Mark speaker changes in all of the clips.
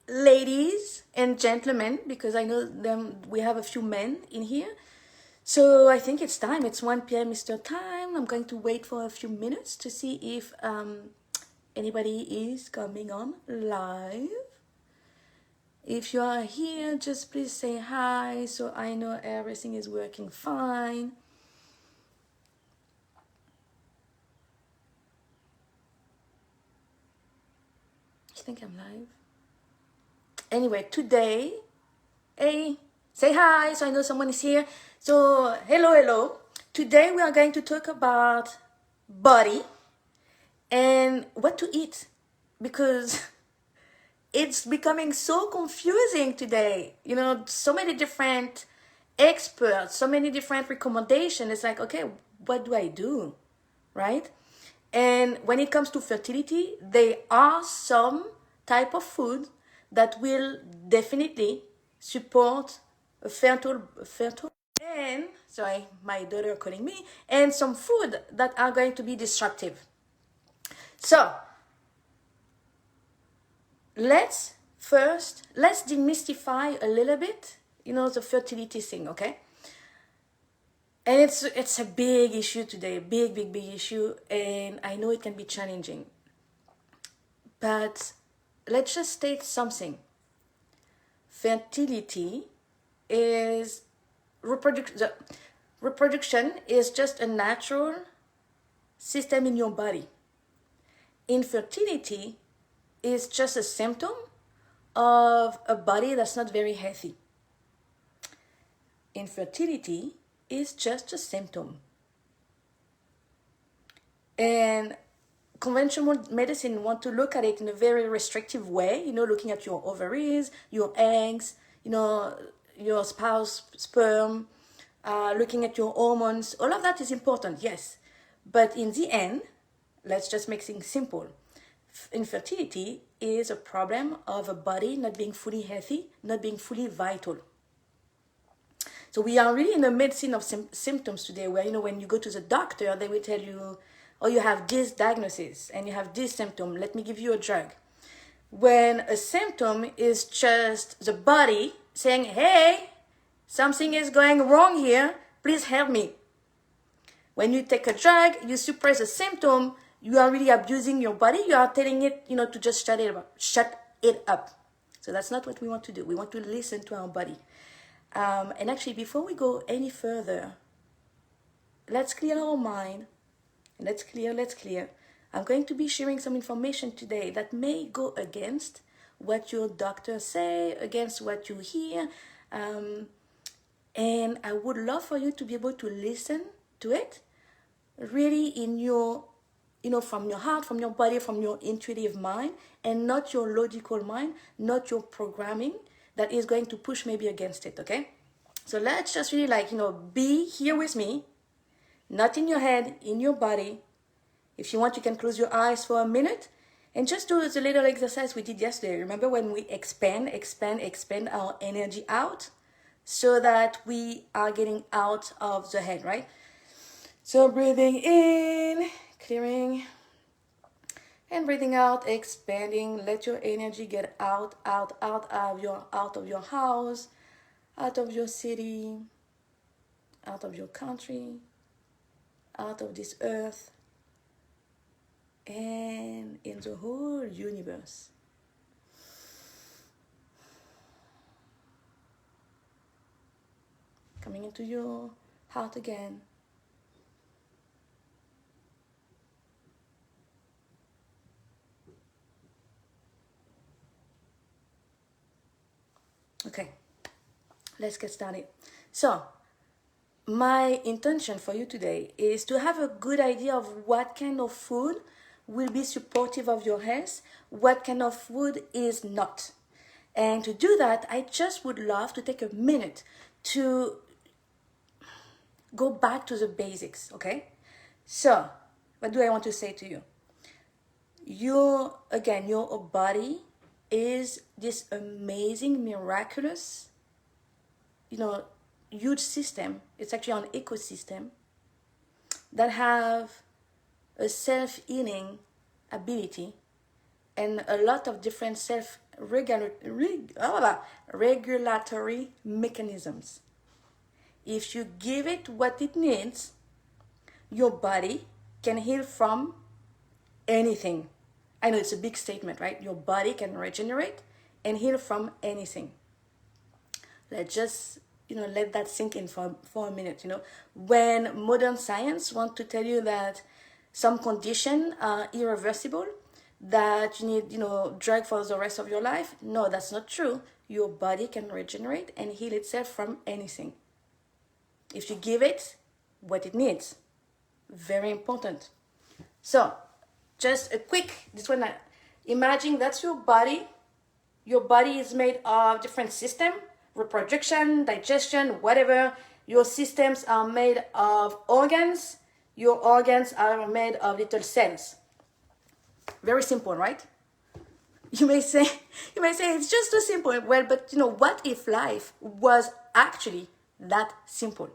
Speaker 1: ladies and gentlemen, because I know them, we have a few men in here. So I think it's time. It's 1 p.m. Eastern time. I'm going to wait for a few minutes to see if anybody is coming on live. If you are here, just please say hi so I know everything is working fine. I think I'm live. Anyway, today, hey, say hi so I know someone is here. So, hello. Today we are going to talk about body and what to eat because it's becoming so confusing today. You know, so many different experts, so many different recommendations. It's like, okay, what do I do? Right? And when it comes to fertility, there are some type of food that will definitely support a fertile and sorry, my daughter calling me, and some food that are going to be destructive. So let's demystify a little bit, the fertility thing, okay? And it's a big issue today, big issue, and I know it can be challenging. But let's just state something. Fertility is reproduction is just a natural system in your body. Infertility is just a symptom of a body that's not very healthy. Infertility is just a symptom. And conventional medicine want to look at it in a very restrictive way, looking at your ovaries, your eggs, your spouse sperm, looking at your hormones. All of that is important, yes. But in the end, let's just make things simple. Infertility is a problem of a body not being fully healthy, not being fully vital. So we are really in the medicine of symptoms today, where, when you go to the doctor, they will tell you, oh, you have this diagnosis and you have this symptom, let me give you a drug. When a symptom is just the body saying, hey, something is going wrong here, please help me. When you take a drug, you suppress a symptom, you are really abusing your body, you are telling it, to just shut it up. So that's not what we want to do. We want to listen to our body. And actually, before we go any further, let's clear our mind. Let's clear. I'm going to be sharing some information today that may go against what your doctors say, against what you hear. And I would love for you to be able to listen to it really in your, from your heart, from your body, from your intuitive mind, and not your logical mind, not your programming that is going to push maybe against it, okay? So let's just really be here with me, not in your head, in your body. If you want, you can close your eyes for a minute and just do the little exercise we did yesterday. Remember when we expand our energy out so that we are getting out of the head, right? So breathing in, clearing, and breathing out, expanding. Let your energy get out of your house, out of your city, out of your country, out of this earth, and in the whole universe. Coming into your heart again. Okay, let's get started. So, my intention for you today is to have a good idea of what kind of food will be supportive of your health, what kind of food is not. And to do that, I just would love to take a minute to go back to the basics, okay? So, what do I want to say to you? Your body is this amazing, miraculous, huge system. It's actually an ecosystem that have a self-healing ability and a lot of different regulatory mechanisms. If you give it what it needs, your body can heal from anything. I know it's a big statement, right? Your body can regenerate and heal from anything. Let's just let that sink in for a minute. When modern science want to tell you that some conditions are irreversible, that you need drug for the rest of your life, no, that's not true. Your body can regenerate and heal itself from anything if you give it what it needs. Very important. So just a quick, this one, imagine that's your body. Your body is made of different systems, reproduction, digestion, whatever. Your systems are made of organs. Your organs are made of little cells. Very simple, right? You may say it's just too simple. Well, but what if life was actually that simple?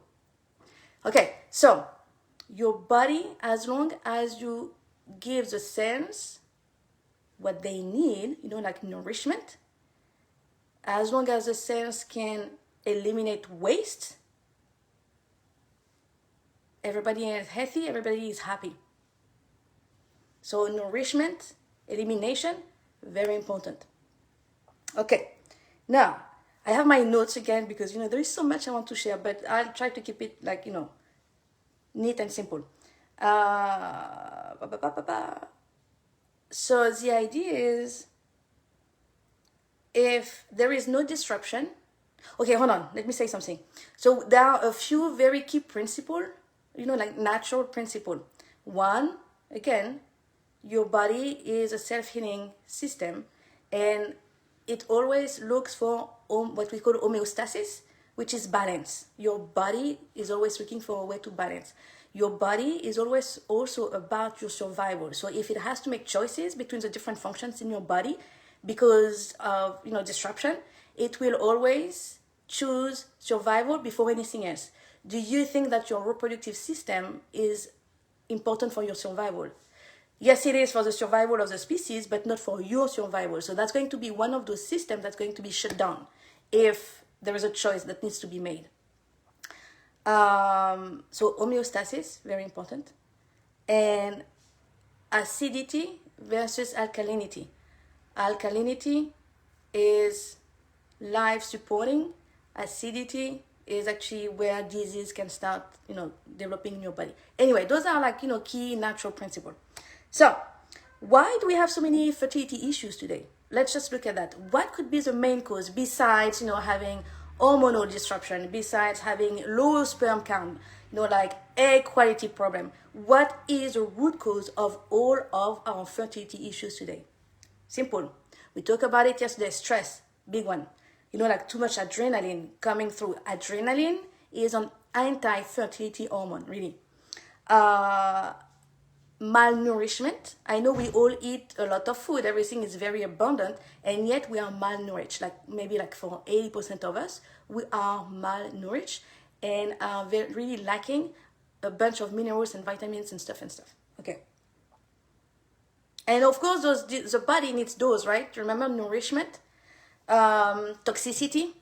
Speaker 1: Okay, so your body, as long as you give the cells what they need, like nourishment, as long as the cells can eliminate waste, everybody is healthy, everybody is happy. So nourishment, elimination, very important. Okay, now I have my notes again because there is so much I want to share, but I'll try to keep it neat and simple. So the idea is, if there is no disruption, okay, hold on, let me say something. So there are a few very key principles, like natural principle. One, again, your body is a self-healing system, and it always looks for what we call homeostasis, which is balance. Your body is always looking for a way to balance. Your body is always also about your survival. So if it has to make choices between the different functions in your body because of disruption, it will always choose survival before anything else. Do you think that your reproductive system is important for your survival? Yes, it is for the survival of the species, but not for your survival. So that's going to be one of those systems that's going to be shut down if there is a choice that needs to be made. So homeostasis, very important. And acidity versus alkalinity. Alkalinity is life supporting. Acidity is actually where disease can start, developing in your body. Anyway, those are key natural principles. So, why do we have so many fertility issues today? Let's just look at that. What could be the main cause besides, having hormonal disruption, besides having low sperm count, like egg quality problem? What is the root cause of all of our fertility issues today? Simple. We talked about it yesterday. Stress, big one. Like too much adrenaline coming through. Adrenaline is an anti-fertility hormone, really. Malnourishment. I know we all eat a lot of food. Everything is very abundant, and yet we are malnourished. Maybe for 80% of us, we are malnourished and are really lacking a bunch of minerals and vitamins and stuff. Okay. And of course, the body needs those, right? Remember nourishment. Toxicity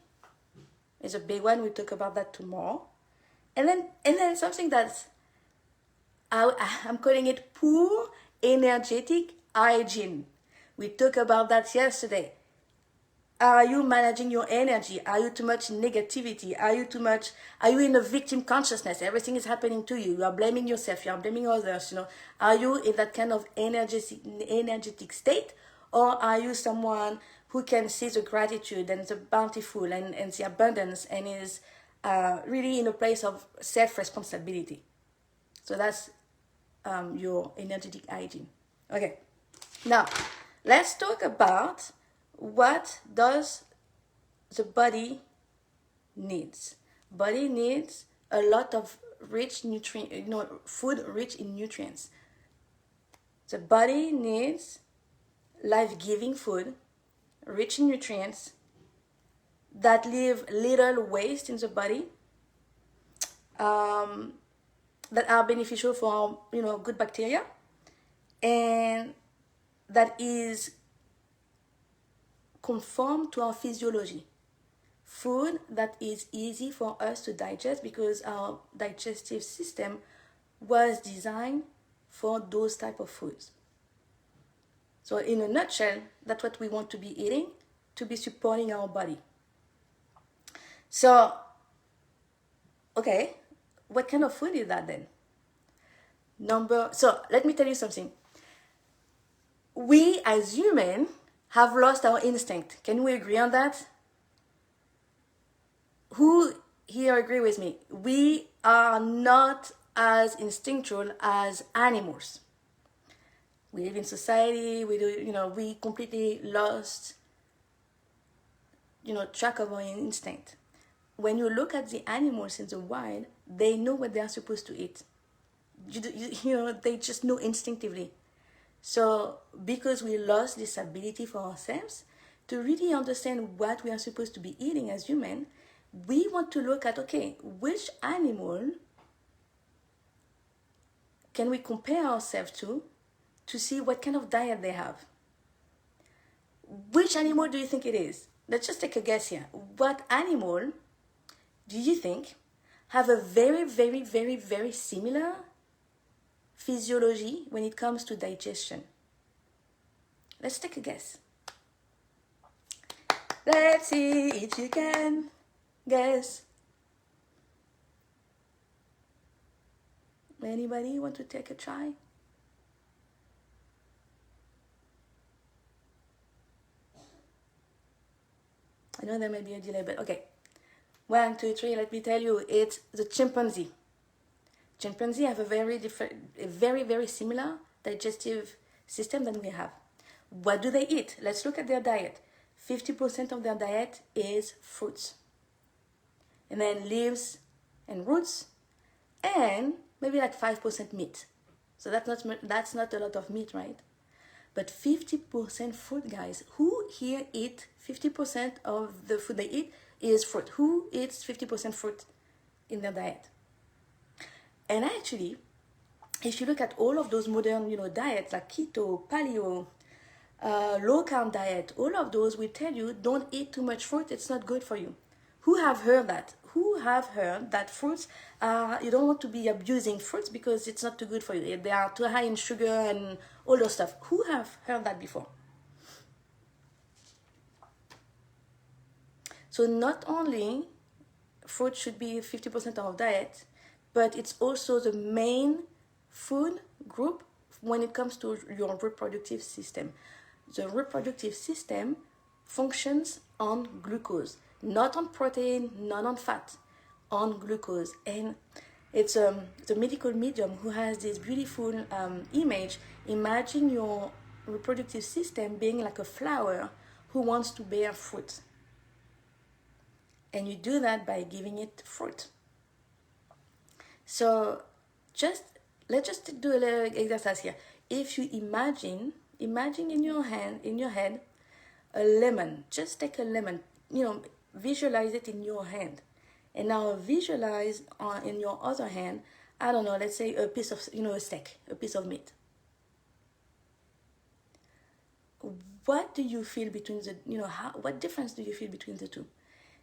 Speaker 1: is a big one. We'll talk about that tomorrow. And then something that's, I'm calling it poor energetic hygiene. We talked about that yesterday. Are you managing your energy? Are you too much negativity? Are you in a victim consciousness? Everything is happening to you. You are blaming yourself. You are blaming others. Are you in that kind of energetic state? Or are you someone who can see the gratitude and the bountiful and the abundance and is really in a place of self-responsibility? So that's your energetic hygiene. Okay, now let's talk about what does the body needs. Body needs a lot of rich food rich in nutrients. The body needs life-giving food rich in nutrients that leave little waste in the body, that are beneficial for good bacteria, and that is conform to our physiology. Food that is easy for us to digest because our digestive system was designed for those type of foods. So in a nutshell, that's what we want to be eating to be supporting our body. So, okay, what kind of food is that then? So let me tell you something. We as humans have lost our instinct. Can we agree on that? Who here agree with me? We are not as instinctual as animals. We live in society, we completely lost, track of our instinct. When you look at the animals in the wild, they know what they are supposed to eat. They just know instinctively. So because we lost this ability for ourselves to really understand what we are supposed to be eating as humans, we want to look at, okay, which animal can we compare ourselves to see what kind of diet they have. Which animal do you think it is? Let's just take a guess here. What animal do you think have a very, very, very, very similar physiology when it comes to digestion? Let's take a guess. Let's see if you can guess. Anybody want to take a try? I know there may be a delay, but okay. 1, 2, 3, let me tell you, it's the chimpanzee. Chimpanzee have a very, very similar digestive system than we have. What do they eat? Let's look at their diet. 50% of their diet is fruits. And then leaves and roots, and maybe like 5% meat. So that's not a lot of meat, right? But 50% fruit, guys. Who here eat 50% of the food they eat is fruit? Who eats 50% fruit in their diet? And actually, if you look at all of those modern, diets like keto, paleo, low carb diet, all of those will tell you don't eat too much fruit. It's not good for you. Who have heard that? Who have heard that fruits you don't want to be abusing fruits because it's not too good for you? They are too high in sugar and all those stuff. Who have heard that before? So not only fruit should be 50% of our diet, but it's also the main food group when it comes to your reproductive system. The reproductive system functions on glucose, not on protein, not on fat, on glucose. And it's the medical medium who has this beautiful image. Imagine your reproductive system being like a flower who wants to bear fruit. And you do that by giving it fruit. So let's just do a little exercise here. If you imagine in your head a lemon. Just take a lemon, visualize it in your hand. And now visualize in your other hand, I don't know, let's say a piece of, a steak, a piece of meat. What do you feel between what difference do you feel between the two?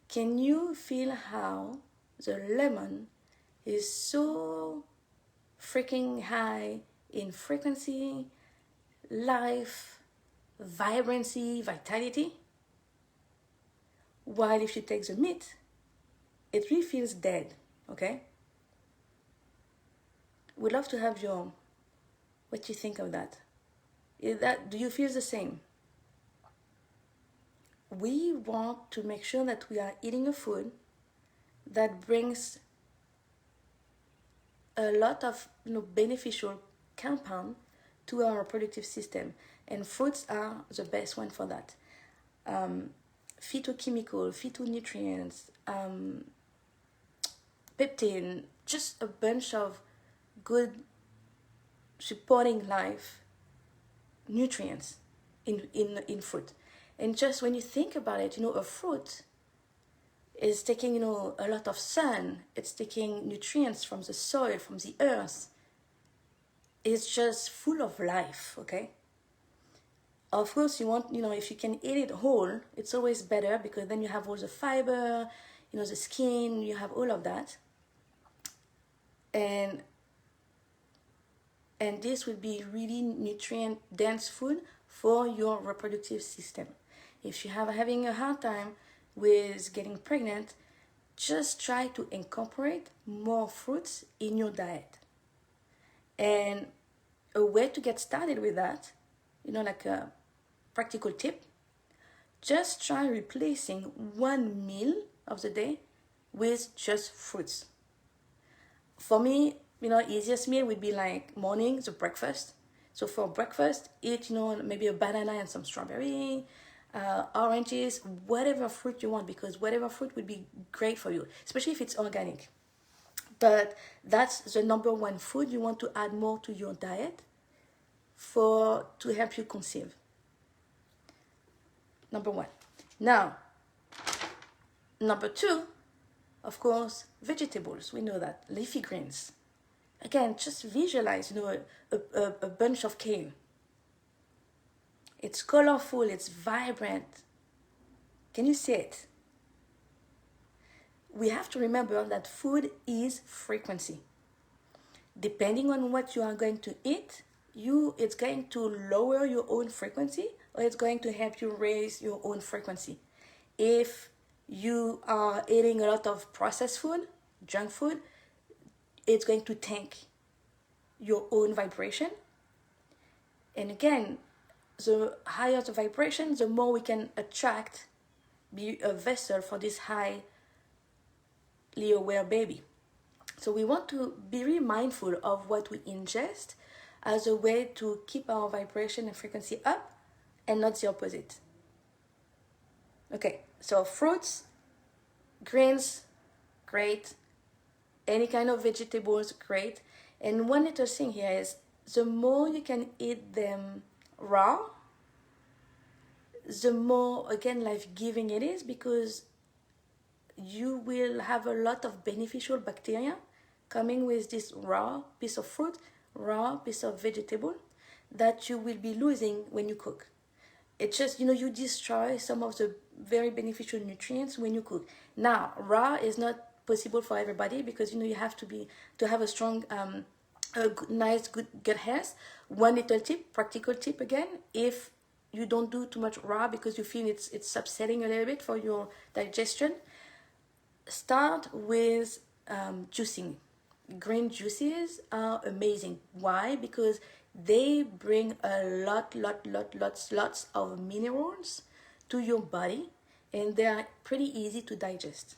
Speaker 1: Can you feel how the lemon is so freaking high in frequency, life, vibrancy, vitality? While if you take the meat, it really feels dead, okay? We'd love to have what you think of that. Do you feel the same? We want to make sure that we are eating a food that brings a lot of beneficial compound to our reproductive system, and fruits are the best one for that. Phytochemical, phytonutrients, peptine, just a bunch of good supporting life nutrients in fruit. And just when you think about it, a fruit is taking, a lot of sun. It's taking nutrients from the soil, from the earth. It's just full of life, okay? Of course, you want, if you can eat it whole, it's always better because then you have all the fiber, the skin, you have all of that. And this will be really nutrient dense food for your reproductive system. If you have having a hard time with getting pregnant, just try to incorporate more fruits in your diet. And a way to get started with that, like a practical tip, just try replacing one meal of the day with just fruits. For me, easiest meal would be like morning, the breakfast. So for breakfast, eat, maybe a banana and some strawberry, oranges, whatever fruit you want, because whatever fruit would be great for you, especially if it's organic. But that's the number one food you want to add more to your diet to help you conceive. Number one. Now, number two, of course, vegetables. We know that. Leafy greens. Again, just visualize, a bunch of kale. It's colorful, it's vibrant. Can you see it? We have to remember that food is frequency. Depending on what you are going to eat, it's going to lower your own frequency or it's going to help you raise your own frequency. If you are eating a lot of processed food, junk food, it's going to tank your own vibration. And again, the higher the vibration, the more we can be a vessel for this highly aware baby. So we want to be really mindful of what we ingest as a way to keep our vibration and frequency up and not the opposite. Okay, so fruits, greens, great. Any kind of vegetables, great. And one little thing here is the more you can eat them raw, the more, again, life-giving it is because you will have a lot of beneficial bacteria coming with this raw piece of fruit, raw piece of vegetable that you will be losing when you cook. It's just, you destroy some of the very beneficial nutrients when you cook. Now, raw is not possible for everybody because, you have to have a strong, nice, good gut health. One little tip, practical tip again, if you don't do too much raw because you feel it's upsetting a little bit for your digestion, start with juicing. Green juices are amazing. Why? Because they bring lots of minerals to your body and they are pretty easy to digest.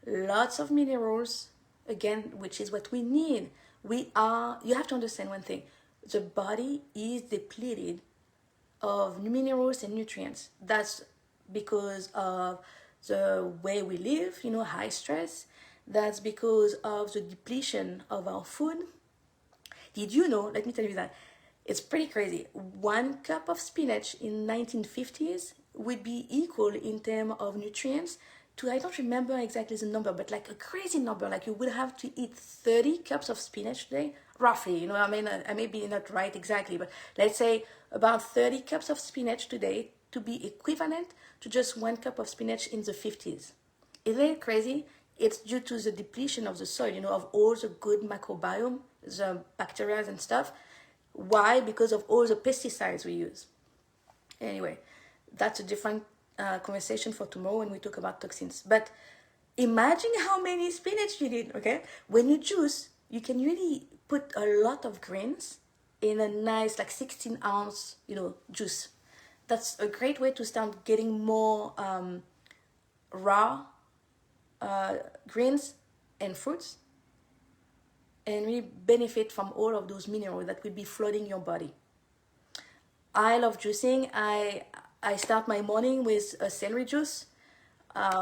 Speaker 1: Lots of minerals, again, which is what we need. You have to understand one thing. The body is depleted of minerals and nutrients. That's because of the way we live, high stress. That's because of the depletion of our food. Did you know, let me tell you that, it's pretty crazy. 1 cup of spinach in 1950s would be equal in terms of nutrients to, I don't remember exactly the number, but like a crazy number. Like you would have to eat 30 cups of spinach today, roughly. I may be not right exactly, but let's say about 30 cups of spinach today to be equivalent to just 1 cup of spinach in the 50s. Isn't it crazy? It's due to the depletion of the soil, of all the good microbiome, the bacteria and stuff. Why? Because of all the pesticides we use. Anyway, that's a different conversation for tomorrow when we talk about toxins. But imagine how many spinach you need, okay? When you juice, you can really put a lot of greens in a nice, 16-ounce, juice. That's a great way to start getting more raw greens and fruits and really benefit from all of those minerals that will be flooding your body. I love juicing. I start my morning with a celery juice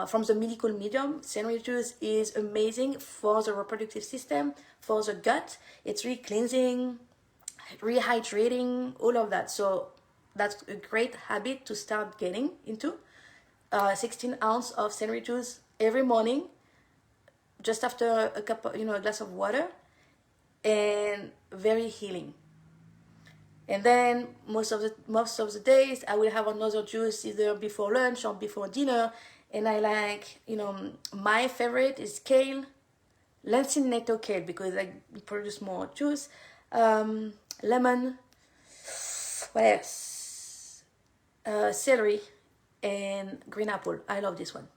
Speaker 1: from the medical medium. Celery juice is amazing for the reproductive system, for the gut. It's really cleansing, rehydrating, all of that. So that's a great habit to start getting into. 16 ounces of celery juice every morning, just after a glass of water, and very healing. And then most of the days I will have another juice either before lunch or before dinner. And I like, my favorite is kale, Lancinato kale, because I produce more juice. Lemon, what else? Celery and green apple. I love this one.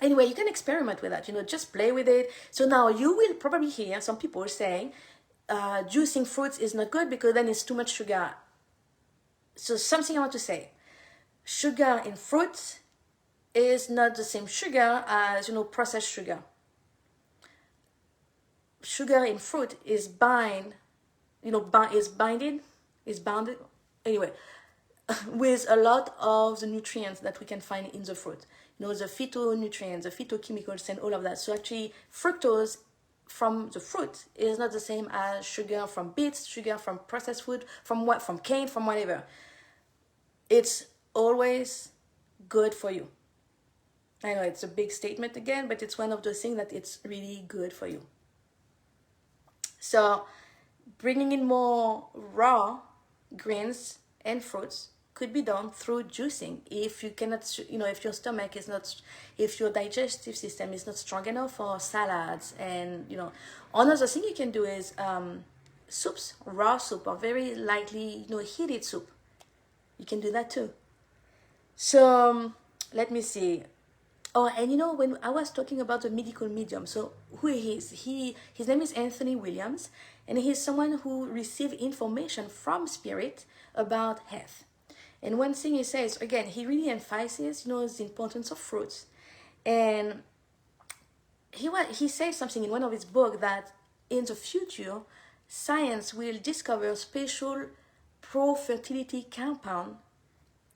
Speaker 1: Anyway, you can experiment with that, just play with it. So now you will probably hear some people saying juicing fruits is not good because then it's too much sugar. So something I want to say, sugar in fruits is not the same sugar as, processed sugar. Sugar in fruit is bounded, anyway, with a lot of the nutrients that we can find in the fruit. The phytonutrients, the phytochemicals, and all of that. So actually, fructose from the fruit is not the same as sugar from beets, sugar from processed food, from cane, from whatever. It's always good for you. I know it's a big statement again, but it's one of those things that it's really good for you. So bringing in more raw greens and fruits could be done through juicing. If you cannot, if your stomach is not, if your digestive system is not strong enough for salads, and another thing you can do is soups, raw soup, or very lightly, heated soup. You can do that too. So let me see. Oh, and when I was talking about the medical medium, so who he is, his name is Anthony Williams, and he's someone who received information from spirit about health. And one thing he says, again, he really emphasizes, the importance of fruits. And he says something in one of his books that in the future, science will discover special pro-fertility compound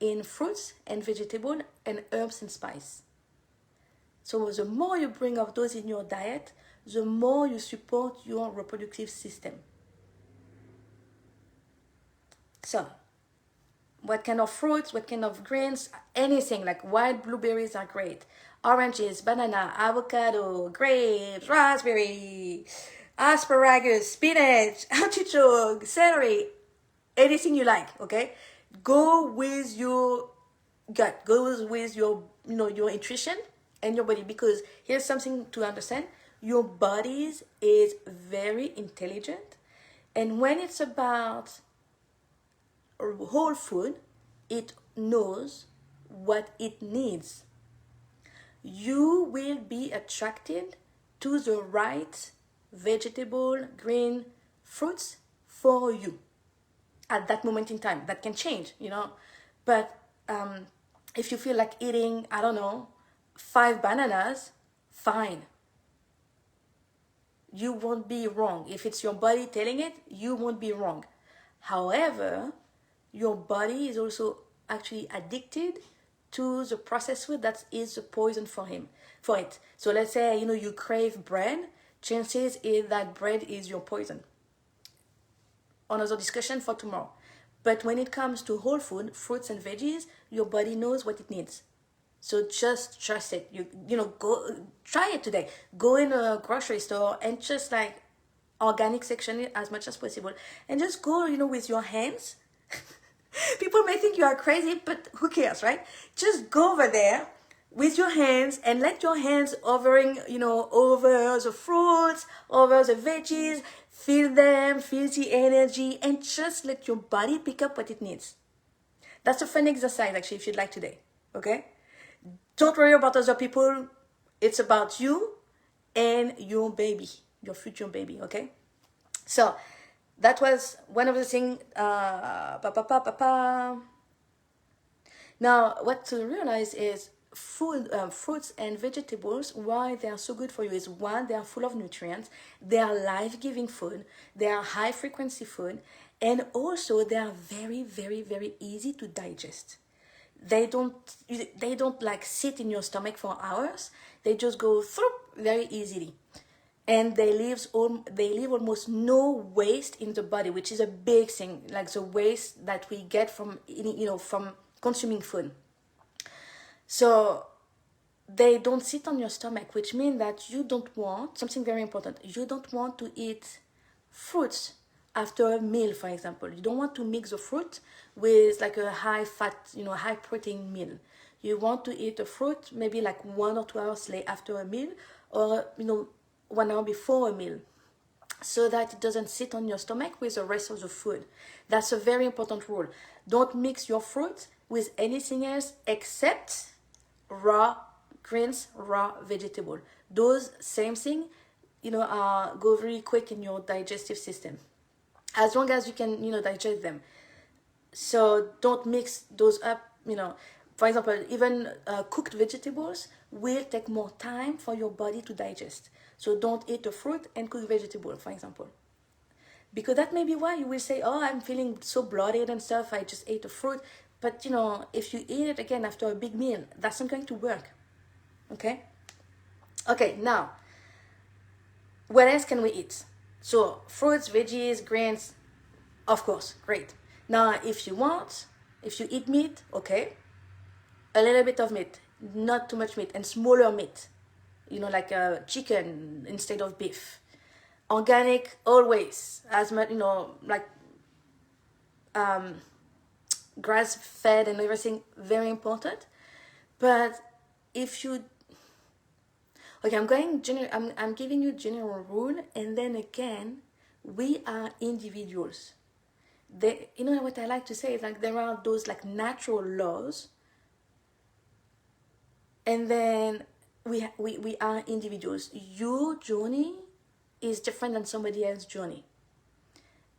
Speaker 1: in fruits and vegetables and herbs and spice. So the more you bring of those in your diet, the more you support your reproductive system. So, what kind of fruits, what kind of greens, anything like wild blueberries are great. Oranges, banana, avocado, grapes, raspberry, asparagus, spinach, artichoke, celery, anything you like, okay? Go with your gut, go with your, your nutrition and your body, because here's something to understand. Your body is very intelligent, and when it's about whole food, it knows what it needs. You will be attracted to the right vegetable, green, fruits for you at that moment in time. That can change, but if you feel like eating, I don't know, 5 bananas, fine. You won't be wrong. If it's your body telling it, you won't be wrong. However, your body is also actually addicted to the processed food that is the poison for it. So let's say, you crave bread, chances is that bread is your poison. Another discussion for tomorrow. But when it comes to whole food, fruits and veggies, your body knows what it needs. So just trust it. Go try it today. Go in a grocery store and just like organic section it as much as possible, and just go, with your hands. People may think you are crazy, but who cares, right? Just go over there with your hands and let your hands over the fruits, over the veggies, feel them, feel the energy, and just let your body pick up what it needs. That's a fun exercise, actually, if you'd like today, okay? Don't worry about other people. It's about you and your baby, your future baby, okay? So that was one of the things. Now, what to realize is fruits and vegetables, why they are so good for you is, one, they are full of nutrients, they are life-giving food, they are high-frequency food, and also they are very, very, very easy to digest. They don't like sit in your stomach for hours. They just go through very easily, and they leave almost no waste in the body, which is a big thing, like the waste that we get from from consuming food. So they don't sit on your stomach, which means that you don't want something very important. You don't want to eat fruits after a meal, for example. You don't want to mix the fruit with like a high fat, high protein meal. You want to eat a fruit maybe like 1 or 2 hours late after a meal, or 1 hour before a meal, so that it doesn't sit on your stomach with the rest of the food. That's a very important rule. Don't mix your fruit with anything else except raw greens, raw vegetable. Those same thing, go very quick in your digestive system, as long as you can, digest them. So don't mix those up. For example, even cooked vegetables will take more time for your body to digest. So don't eat the fruit and cook vegetable, for example, because that may be why you will say, oh, I'm feeling so bloated and stuff, I just ate the fruit. But if you eat it again after a big meal, that's not going to work. Okay, now what else can we eat? So fruits, veggies, grains, of course, great. Now if you eat meat, okay, a little bit of meat, not too much meat, and smaller meat, like chicken instead of beef. Organic always, as much, like grass fed and everything, very important. But if you, okay, I'm giving you general rule, and then again, we are individuals. What I like to say is, like, there are those like natural laws, and then we are individuals. Your journey is different than somebody else's journey.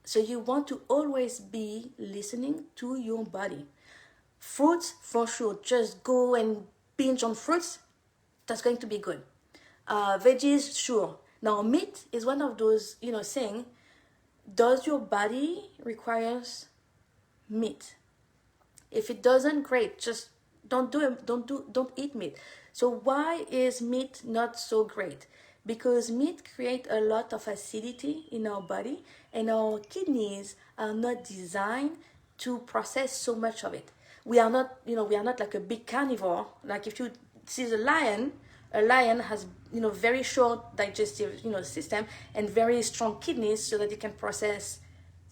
Speaker 1: So you want to always be listening to your body. Fruits, for sure, just go and binge on fruits. That's going to be good. Veggies, sure. Now meat is one of those, saying, does your body requires meat? If it doesn't, great. Just don't eat meat. So why is meat not so great? Because meat creates a lot of acidity in our body, and our kidneys are not designed to process so much of it. We are not like a big carnivore. Like if you see a lion has very short digestive system and very strong kidneys, so that it can process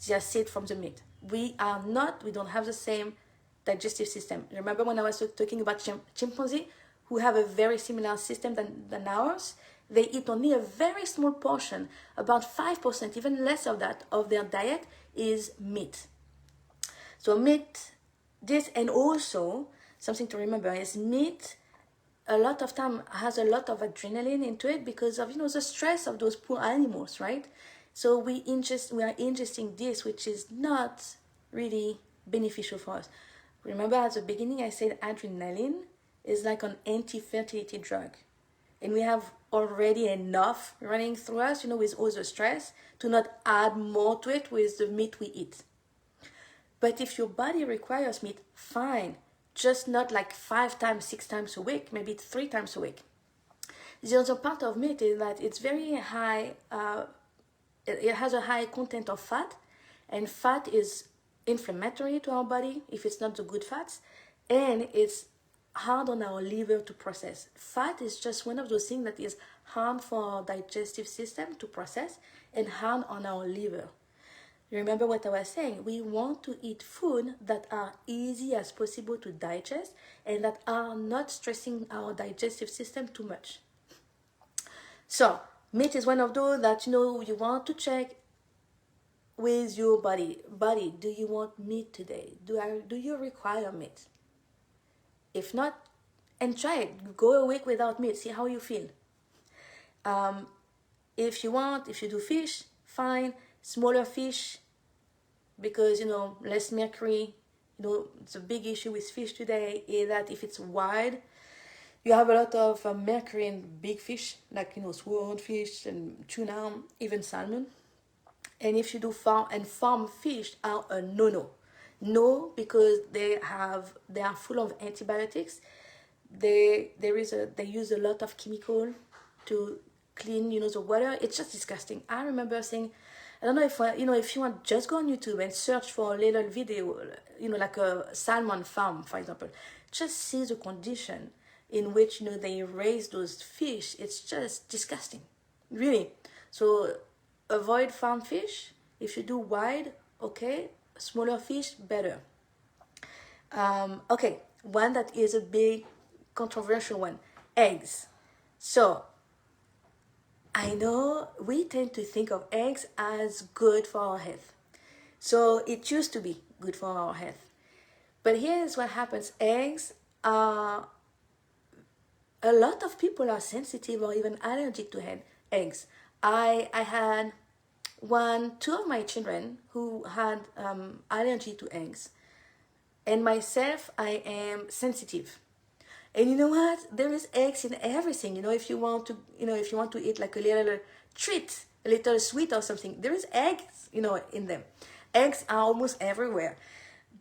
Speaker 1: the acid from the meat. We don't have the same digestive system. Remember when I was talking about chimpanzee, who have a very similar system than ours? They eat only a very small portion, about 5%, even less of that, of their diet is meat. So meat, and also something to remember is meat a lot of time has a lot of adrenaline into it because of the stress of those poor animals, right? So we are ingesting this, which is not really beneficial for us. Remember at the beginning I said adrenaline is like an anti-fertility drug, and we have already enough running through us, with all the stress, to not add more to it with the meat we eat. But if your body requires meat, fine, just not like 5 times, 6 times a week, maybe 3 times a week. The other part of meat is that it's very high, it has a high content of fat, and fat is inflammatory to our body if it's not the good fats, and it's hard on our liver to process. Fat is just one of those things that is hard for our digestive system to process and hard on our liver. Remember what I was saying, we want to eat food that are easy as possible to digest and that are not stressing our digestive system too much. So meat is one of those that you want to check with your body. Body, do you want meat today? Do you require meat? If not, and try it. Go a week without meat. See how you feel. If you do fish, fine. Smaller fish, because less mercury. The big issue with fish today is that if it's wild, you have a lot of mercury in big fish, like swordfish and tuna, even salmon. And if you do farm fish are a no, because they are full of antibiotics. They use a lot of chemical to clean the water. It's just disgusting. I remember saying, I don't know if you want, just go on YouTube and search for a little video, like a salmon farm, for example. Just see the condition in which they raise those fish. It's just disgusting, really. So avoid farm fish. If you do wide, okay, smaller fish, better. Okay, one that is a big controversial one, eggs. So I know we tend to think of eggs as good for our health. So it used to be good for our health. But here's what happens. Eggs are, a lot of people are sensitive or even allergic to eggs. I had two of my children who had allergy to eggs. And myself, I am sensitive. And you know what? There is eggs in everything. If you want to, if you want to eat like a little treat, a little sweet or something, there is eggs, in them. Eggs are almost everywhere.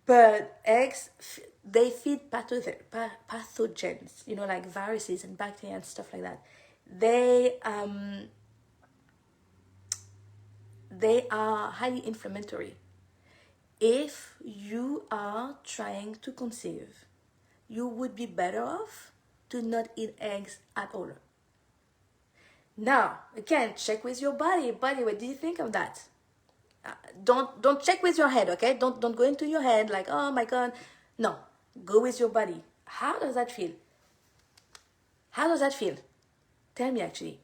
Speaker 1: But eggs, they feed pathogens, like viruses and bacteria and stuff like that. They are highly inflammatory. If you are trying to conceive, you would be better off to not eat eggs at all. Now, again, check with your body. Body, what do you think of that? Don't check with your head, okay? Don't go into your head like, oh my God. No, go with your body. How does that feel? How does that feel? Tell me actually.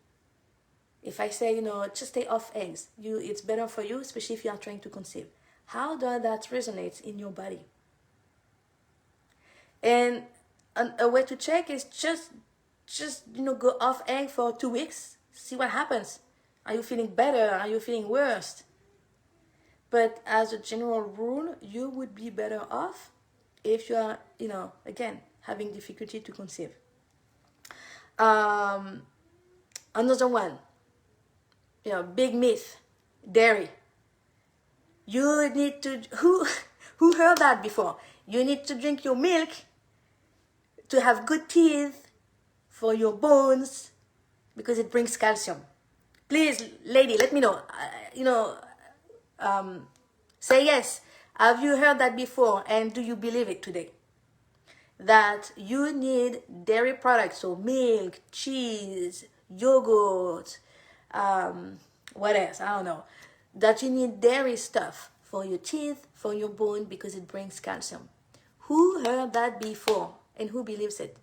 Speaker 1: If I say, just stay off eggs, it's better for you, especially if you are trying to conceive. How does that resonate in your body? And a way to check is just go off egg for 2 weeks. See what happens. Are you feeling better? Are you feeling worse? But as a general rule, you would be better off if you are, again, having difficulty to conceive. Another one, big myth, dairy. You need to, who heard that before? You need to drink your milk to have good teeth for your bones because it brings calcium. Please, lady, let me know. Say yes. Have you heard that before, and do you believe it today? That you need dairy products, so milk, cheese, yogurt, what else? I don't know. That you need dairy stuff for your teeth, for your bone, because it brings calcium. Who heard that before, and who believes it?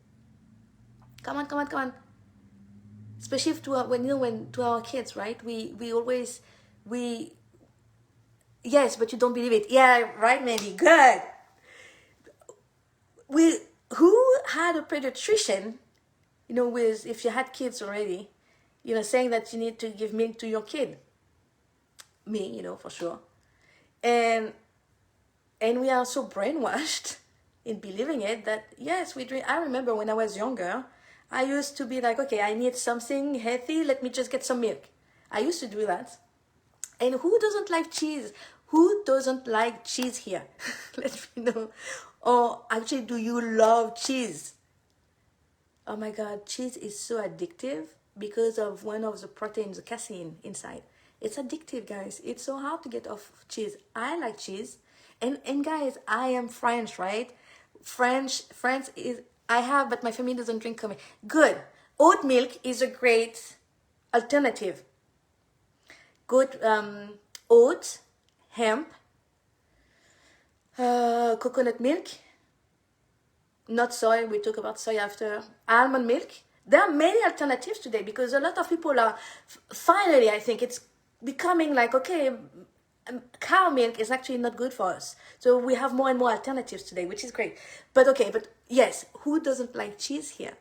Speaker 1: Come on. Especially to our kids, right? We always, yes, but you don't believe it. Yeah, right, Mandy. Good. Who had a pediatrician, with, if you had kids already, saying that you need to give milk to your kid? Me, for sure. And we are so brainwashed in believing it that, yes, we drink. I remember when I was younger, I used to be like, okay, I need something healthy, let me just get some milk. I used to do that. And who doesn't like cheese? Who doesn't like cheese here? Let me know. Or actually, do you love cheese? Oh my God, cheese is so addictive because of one of the proteins, the casein inside. It's addictive, guys. It's so hard to get off cheese. I like cheese. And guys, I am French, right? France is, I have, but my family doesn't drink coffee. Good. Oat milk is a great alternative. Good oat, hemp, coconut milk, not soy, we talk about soy after, almond milk. There are many alternatives today because a lot of people are, finally, I think it's becoming like, okay, cow milk is actually not good for us. So we have more and more alternatives today, which is great. But okay, but yes, who doesn't like cheese here?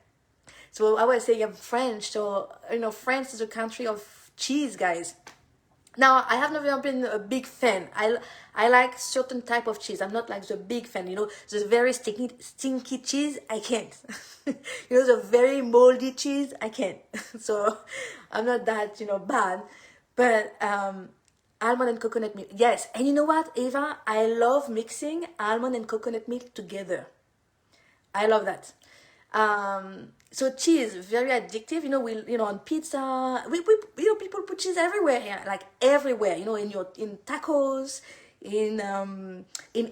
Speaker 1: So I was saying I'm French, so, France is a country of cheese, guys. Now, I have never been a big fan. I like certain type of cheese. I'm not like the big fan, the very stinky cheese, I can't. The very moldy cheese, I can't. So I'm not that, bad. But almond and coconut milk, yes. And you know what, Eva? I love mixing almond and coconut milk together. I love that. So cheese, very addictive. On pizza, we people put cheese everywhere here, like everywhere. In tacos, in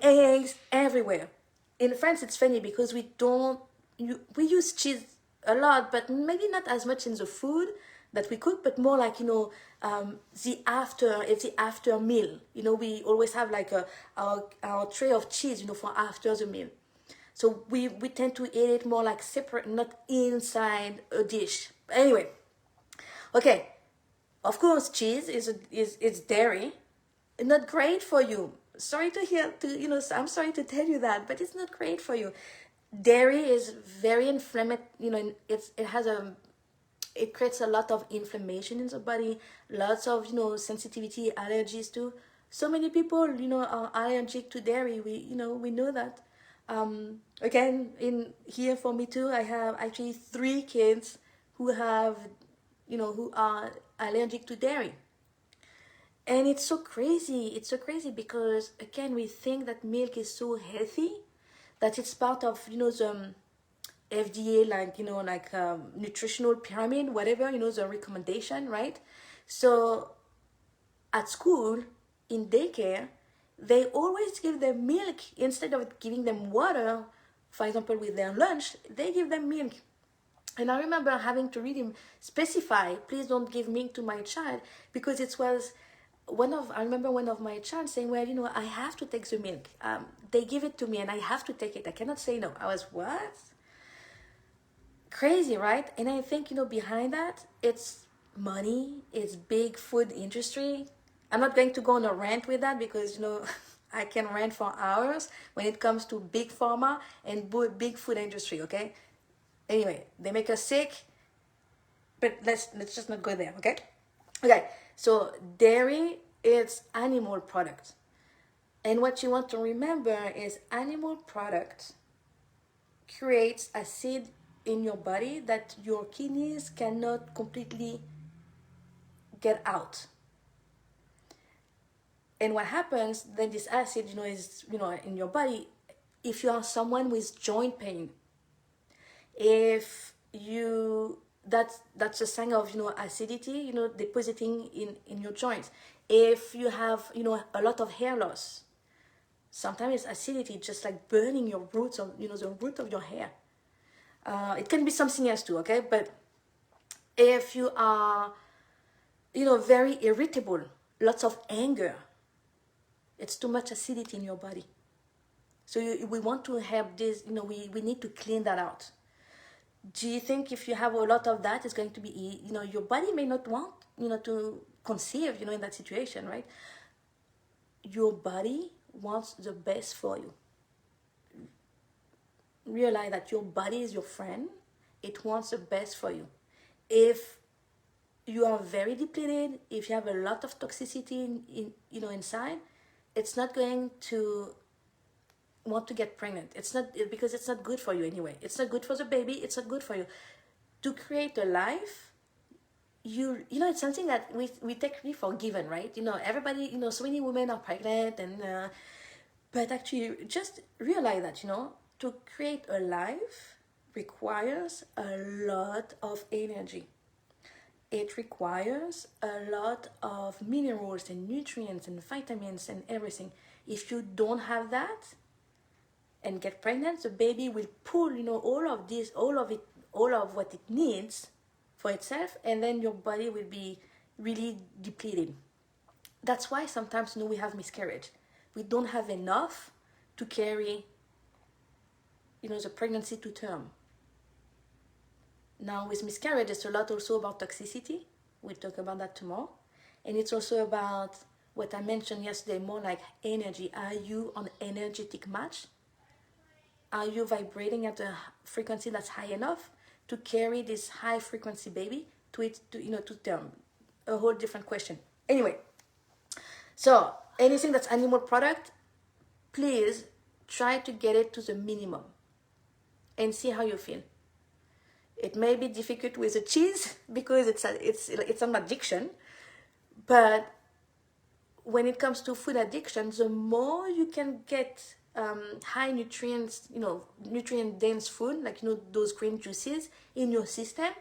Speaker 1: eggs, everywhere. In France, it's funny because we use cheese a lot, but maybe not as much in the food that we cook, but more like, it's the after meal. We always have like our tray of cheese, for after the meal. So we tend to eat it more like separate, not inside a dish. Anyway, okay. Of course, cheese is dairy, not great for you. Sorry to hear I'm sorry to tell you that, but it's not great for you. Dairy is very inflammatory. It creates a lot of inflammation in the body, lots of sensitivity, allergies too. So many people are allergic to dairy. We know that. Again, in here for me too, I have actually 3 kids who have who are allergic to dairy. And it's so crazy. It's so crazy because, again, we think that milk is so healthy, that it's part of the FDA, nutritional pyramid, whatever, the recommendation, right? So at school, in daycare, they always give them milk instead of giving them water. For example, with their lunch, they give them milk. And I remember having to really specify, please don't give milk to my child, because it was I remember one of my child saying, well, I have to take the milk. They give it to me and I have to take it. I cannot say no. I was, what? Crazy, right? And I think, behind that, it's money, it's big food industry. I'm not going to go on a rant with that because, I can rant for hours when it comes to big pharma and big food industry, okay? Anyway, they make us sick, but let's just not go there, okay? Okay, so dairy is animal product. And what you want to remember is animal product creates acid in your body that your kidneys cannot completely get out. And what happens then, this acid, is, in your body, if you are someone with joint pain, if you that's a sign of acidity depositing in your joints. If you have a lot of hair loss, sometimes acidity just like burning your roots of the root of your hair. It can be something else too, okay? But if you are very irritable, lots of anger, it's too much acidity in your body. So we want to have this, we need to clean that out. Do you think if you have a lot of that, it's going to be, your body may not want, to conceive, in that situation, right? Your body wants the best for you. Realize that your body is your friend. It wants the best for you. If you are very depleted, if you have a lot of toxicity inside, it's not going to want to get pregnant. It's not, because it's not good for you anyway. It's not good for the baby. It's not good for you. To create a life, it's something that we take really for given, right? Everybody, so many women are pregnant, and but actually just realize that to create a life requires a lot of energy. It requires a lot of minerals and nutrients and vitamins and everything. If you don't have that and get pregnant, the baby will pull, all of this, all of what it needs for itself, and then your body will be really depleted. That's why sometimes, we have miscarriage. We don't have enough to carry, the pregnancy to term. Now, with miscarriage, it's a lot also about toxicity. We'll talk about that tomorrow. And it's also about what I mentioned yesterday, more like energy. Are you on energetic match? Are you vibrating at a frequency that's high enough to carry this high frequency baby to term? A whole different question. Anyway, so anything that's animal product, please try to get it to the minimum and see how you feel. It may be difficult with the cheese because it's an addiction, but when it comes to food addiction, the more you can get high nutrients, nutrient dense food, like those green juices in your system,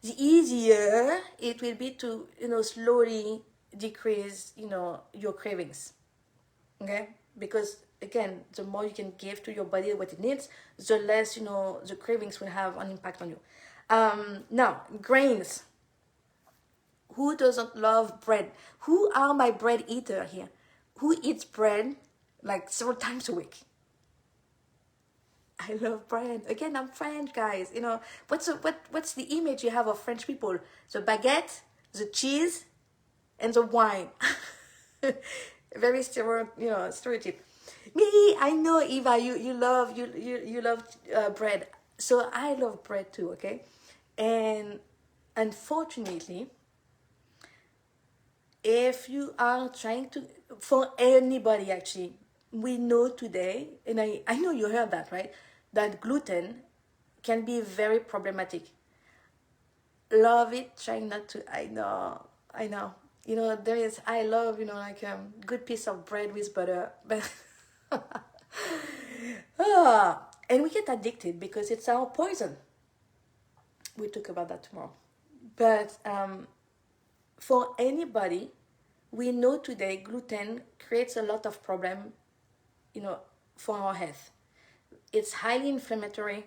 Speaker 1: the easier it will be to slowly decrease your cravings. Okay, because again, the more you can give to your body what it needs, the less the cravings will have an impact on you. Now, grains. Who doesn't love bread? Who are my bread eater here? Who eats bread like several times a week? I love bread. Again, I'm French, guys. You know, what's the image you have of French people? The baguette, the cheese, and the wine. Very stereotype. Me, I know, Eva, you love bread. So I love bread too, okay? And unfortunately, if you are trying to, for anybody actually, we know today, and I know you heard that, right? That gluten can be very problematic. Love it, trying not to. I know. You know, there is, I love, like good piece of bread with butter, but and we get addicted because it's our poison. We'll talk about that tomorrow. But for anybody, we know today gluten creates a lot of problem, you know, for our health. It's highly inflammatory.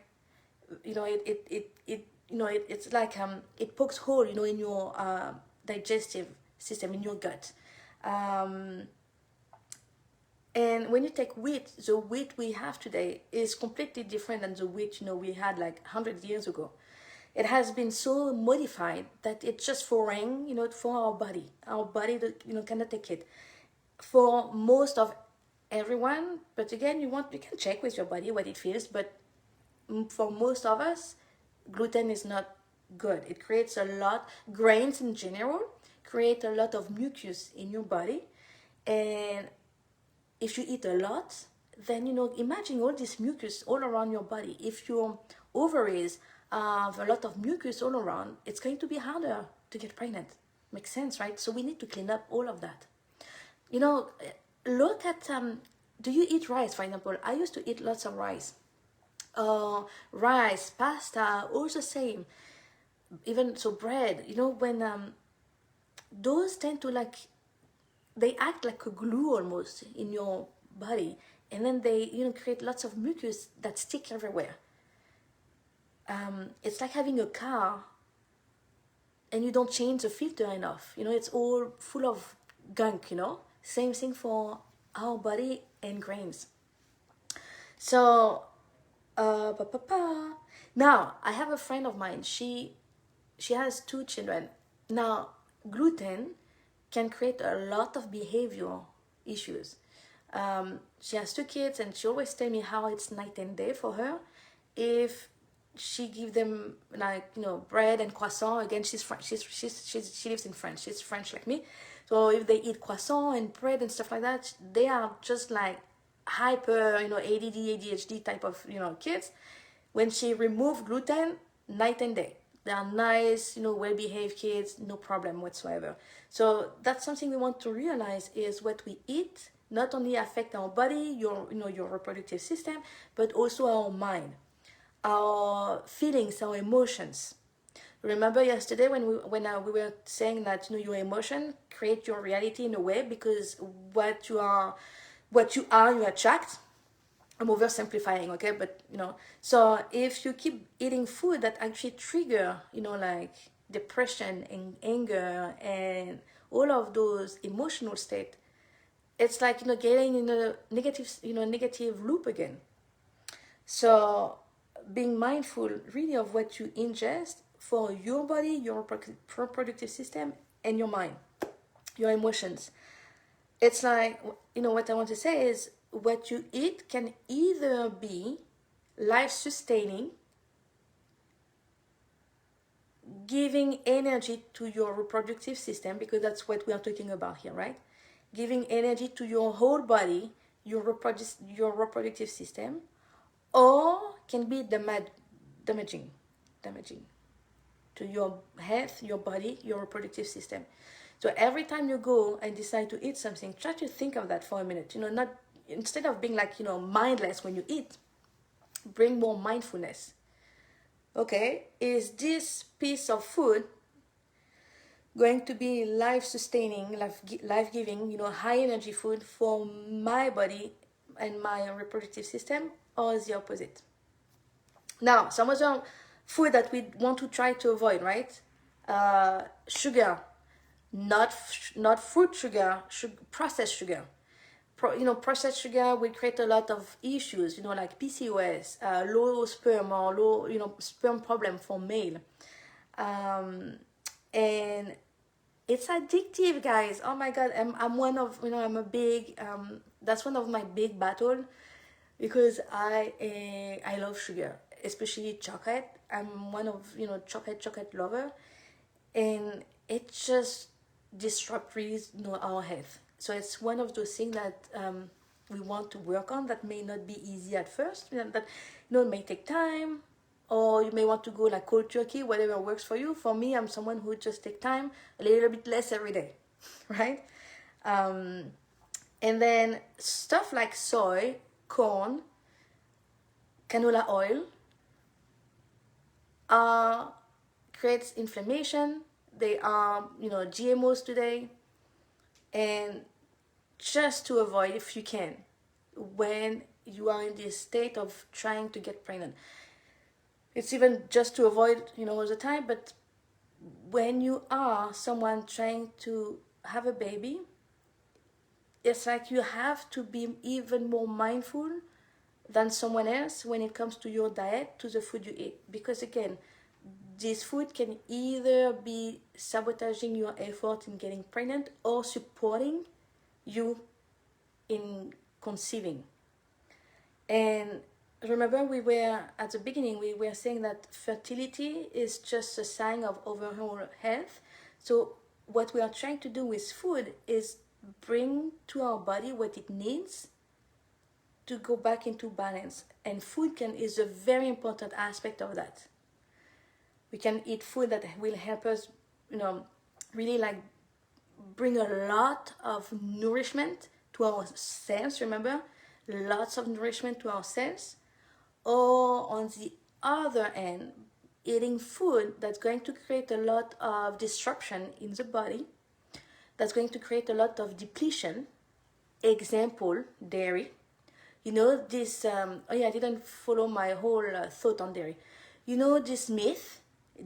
Speaker 1: It's like it pokes hole, in your digestive system, in your gut. Um, and when you take wheat, the wheat we have today is completely different than the wheat, we had like 100 years ago. It has been so modified that it's just foreign, for our body. Our body, cannot take it. For most of everyone, but again, you can check with your body what it feels, but for most of us, gluten is not good. It creates a lot, grains in general create a lot of mucus in your body, and if you eat a lot, then imagine all this mucus all around your body. If your ovaries have a lot of mucus all around, it's going to be harder to get pregnant. Makes sense, right? So we need to clean up all of that. You know, look at do you eat rice, for example? I used to eat lots of rice. Rice, pasta, all the same. Even so, bread. When those tend to they act like a glue almost in your body, and then they create lots of mucus that stick everywhere. It's like having a car and you don't change the filter enough. It's all full of gunk. Same thing for our body and grains. So now I have a friend of mine. She has two children. Now gluten can create a lot of behavioral issues. She has two kids, and she always tell me how it's night and day for her. If she give them bread and croissant, again she lives in France. She's French like me. So if they eat croissant and bread and stuff like that, they are just like hyper, ADD, ADHD type of kids. When she remove gluten, night and day. They are nice, well-behaved kids, no problem whatsoever. So that's something we want to realize, is what we eat not only affect our body, your reproductive system, but also our mind, our feelings, our emotions. Remember yesterday when we were saying that your emotion create your reality in a way, because what you are you attract. I'm oversimplifying, okay? But so if you keep eating food that actually trigger, like depression and anger and all of those emotional state, it's like getting in a negative loop again. So being mindful really of what you ingest for your body, your reproductive system, and your mind, your emotions. It's like, what I want to say is, what you eat can either be life sustaining, giving energy to your reproductive system, because that's what we are talking about here, right? Giving energy to your whole body, your reproductive system, or can be damaging to your health, your body, your reproductive system. So every time you go and decide to eat something, try to think of that for a minute. Not, instead of being mindless when you eat, bring more mindfulness. Okay, is this piece of food going to be life-sustaining, life-giving, high-energy food for my body and my reproductive system, or is the opposite? Now, some other food that we want to try to avoid, right? Sugar, not fruit sugar, processed sugar. Processed sugar will create a lot of issues, like PCOS, low sperm or low, sperm problem for male. Um, and it's addictive, guys. Oh my God, I'm one of, I'm a big, that's one of my big battle because I love sugar, especially chocolate. I'm one of, chocolate lover, and it just disrupts really, our health. So it's one of those things that we want to work on that may not be easy at first, that it may take time, or you may want to go like cold turkey, whatever works for you. For me, I'm someone who just take time, a little bit less every day, right? um, and then stuff like soy, corn, canola oil creates inflammation. They are, GMOs today. And just to avoid, if you can, when you are in this state of trying to get pregnant, it's even just to avoid, all the time, but when you are someone trying to have a baby, it's like you have to be even more mindful than someone else when it comes to your diet, to the food you eat. Because again, this food can either be sabotaging your effort in getting pregnant or supporting you in conceiving. And remember, we were at the beginning, we were saying that fertility is just a sign of overall health. So what we are trying to do with food is bring to our body what it needs to go back into balance. And food is a very important aspect of that. We can eat food that will help us, really like bring a lot of nourishment to our cells. Remember, lots of nourishment to our cells. Or on the other end, eating food that's going to create a lot of disruption in the body, that's going to create a lot of depletion. Example, dairy. This, oh yeah, I didn't follow my whole thought on dairy. This myth,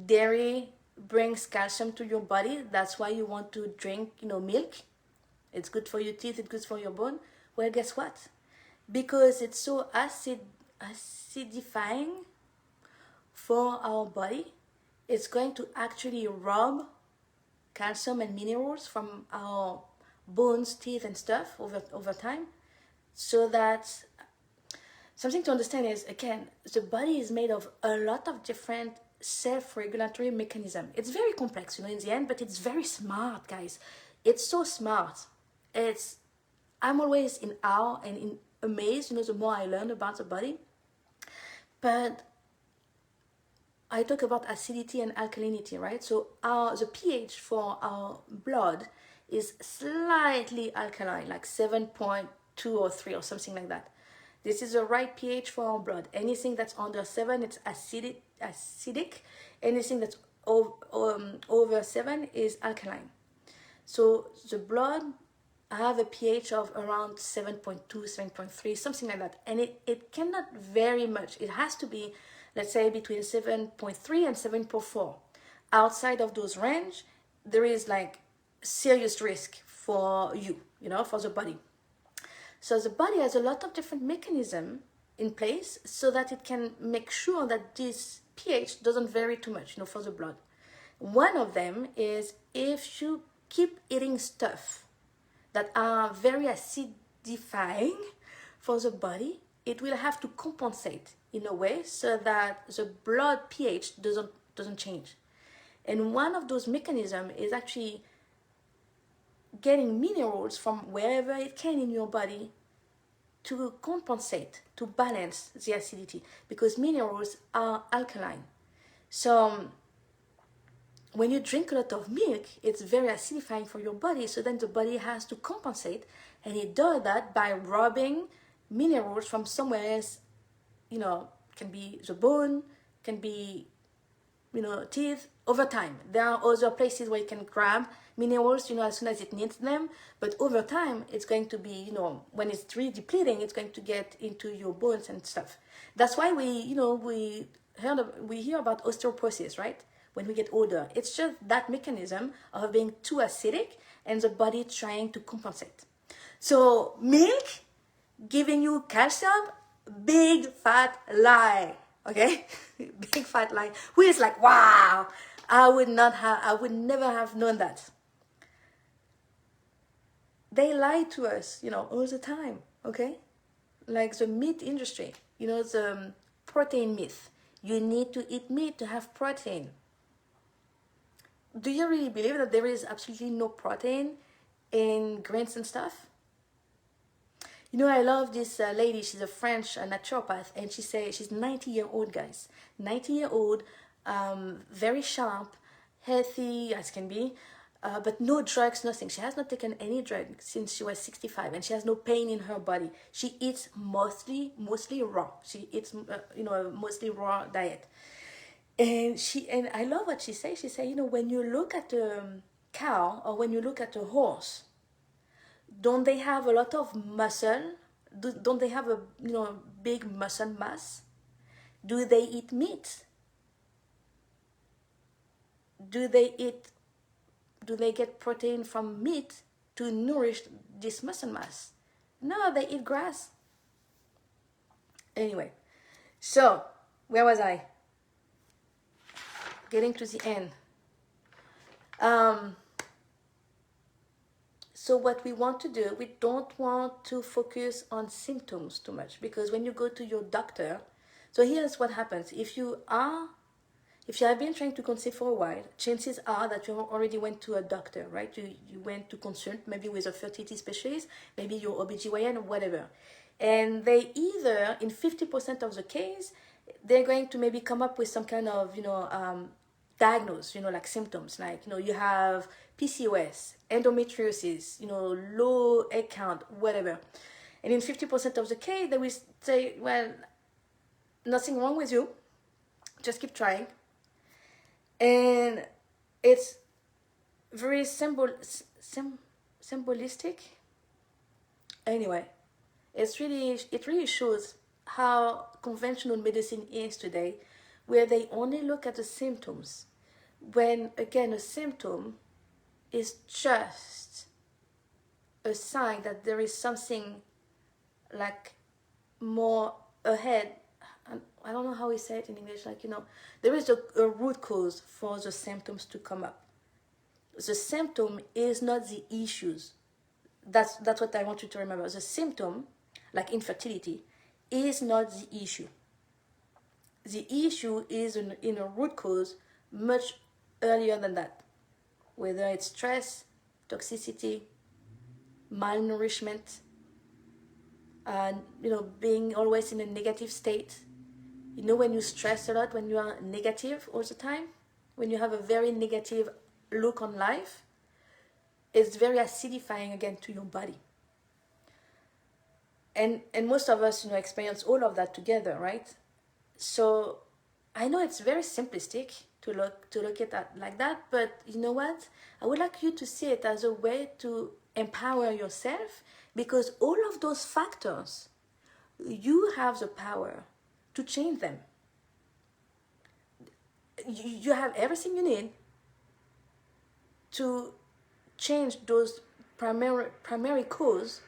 Speaker 1: dairy brings calcium to your body. That's why you want to drink, milk. It's good for your teeth, it's good for your bone. Well, guess what? Because it's so acidifying for our body, it's going to actually rob calcium and minerals from our bones, teeth, and stuff over time. So that something to understand is, again, the body is made of a lot of different self-regulatory mechanism. It's very complex, in the end, but it's very smart, guys. It's so smart. I'm always in awe and in amazed, the more I learn about the body. But I talk about acidity and alkalinity, right? So the pH for our blood is slightly alkaline, like 7.2 or 3 or something like that. This is the right pH for our blood. Anything that's under 7, it's acidic. Anything that's over 7 is alkaline. So the blood have a pH of around 7.2, 7.3, something like that. And it cannot vary much. It has to be, let's say, between 7.3 and 7.4. Outside of those range, there is like serious risk for you, for the body. So the body has a lot of different mechanisms in place so that it can make sure that this pH doesn't vary too much, for the blood. One of them is if you keep eating stuff that are very acidifying for the body, it will have to compensate in a way so that the blood pH doesn't change. And one of those mechanisms is actually getting minerals from wherever it can in your body to compensate, to balance the acidity, because minerals are alkaline. So when you drink a lot of milk, it's very acidifying for your body, so then the body has to compensate, and it does that by robbing minerals from somewhere else. Can be the bone, can be, teeth, over time. There are other places where you can grab minerals, as soon as it needs them, but over time, it's going to be, when it's really depleting, it's going to get into your bones and stuff. That's why we we hear about osteoporosis, right? When we get older, it's just that mechanism of being too acidic and the body trying to compensate. So milk giving you calcium, big fat lie. Okay, big fat lie. Who is like, wow, I would never have known that. They lie to us, all the time. Okay, like the meat industry, the protein myth. You need to eat meat to have protein. Do you really believe that there is absolutely no protein in grains and stuff? I love this lady. She's a French naturopath, and she says she's 90-year-old, guys. 90-year-old, very sharp, healthy as can be, but no drugs, nothing. She has not taken any drug since she was 65, and she has no pain in her body. She eats mostly raw. She eats, a mostly raw diet. And I love what she says. She said, when you look at a cow or when you look at a horse, don't they have a lot of muscle? Don't they have a big muscle mass? Do they eat meat? Do they get protein from meat to nourish this muscle mass? No, they eat grass. Anyway, so where was I? Getting to the end. So what we want to do, we don't want to focus on symptoms too much, because when you go to your doctor, so here's what happens. If you have been trying to conceive for a while, chances are that you already went to a doctor, right? You went to consult maybe with a fertility specialist, maybe your OBGYN or whatever. And they either, in 50% of the case, they're going to maybe come up with some kind of, diagnose, like symptoms, like, you have PCOS, endometriosis, low egg count, whatever. And in 50% of the case, they will say, well, nothing wrong with you, just keep trying. And it's very symbolistic. Anyway, it really shows how conventional medicine is today, where they only look at the symptoms, when again a symptom is just a sign that there is something like more ahead. I don't know how we say it in English, like, there is a root cause for the symptoms to come up. The symptom is not the issues. That's what I want you to remember. The symptom, like infertility, is not the issue. The issue is in a root cause much earlier than that. Whether it's stress, toxicity, malnourishment, and being always in a negative state. When you stress a lot, when you are negative all the time, when you have a very negative look on life, it's very acidifying again to your body. And most of us, experience all of that together, right? So I know it's very simplistic to look at that like that, but you know what? I would like you to see it as a way to empower yourself, because all of those factors, you have the power to change them. You have everything you need to change those primary cause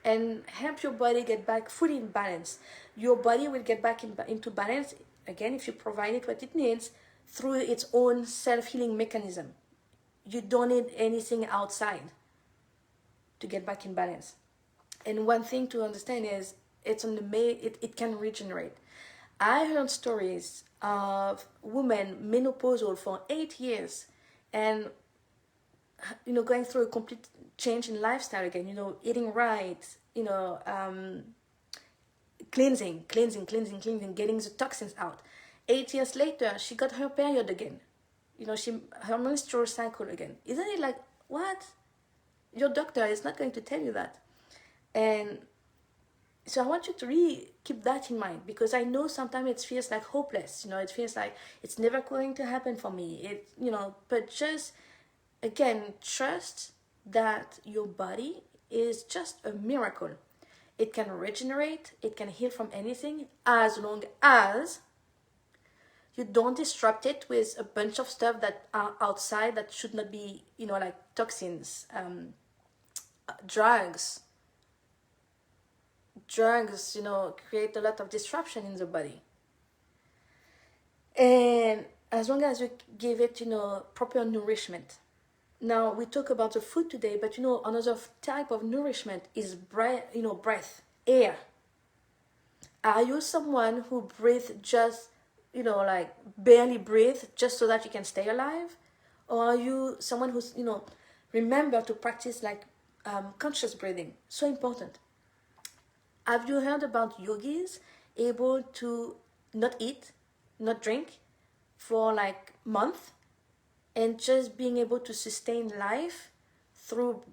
Speaker 1: and help your body get back fully in balance. Your body will get back into balance, again, if you provide it what it needs, through its own self-healing mechanism. You don't need anything outside to get back in balance. And one thing to understand is it can regenerate. I heard stories of women menopausal for 8 years and going through a complete change in lifestyle again, eating right, cleansing, getting the toxins out. 8 years later, she got her period again. Her menstrual cycle again. Isn't it like, what? Your doctor is not going to tell you that. And so I want you to really keep that in mind, because I know sometimes it feels like hopeless. It feels like it's never going to happen for me. But just, again, trust that your body is just a miracle. It can regenerate, it can heal from anything, as long as You don't disrupt it with a bunch of stuff that are outside that should not be, like toxins, drugs. Drugs, create a lot of disruption in the body. And as long as you give it, proper nourishment. Now we talk about the food today, but another type of nourishment is breath, air. Are you someone who breathes just, like barely breathe just so that you can stay alive? Or are you someone who's, remember to practice like conscious breathing? So important. Have you heard about yogis able to not eat, not drink for like months and just being able to sustain life through,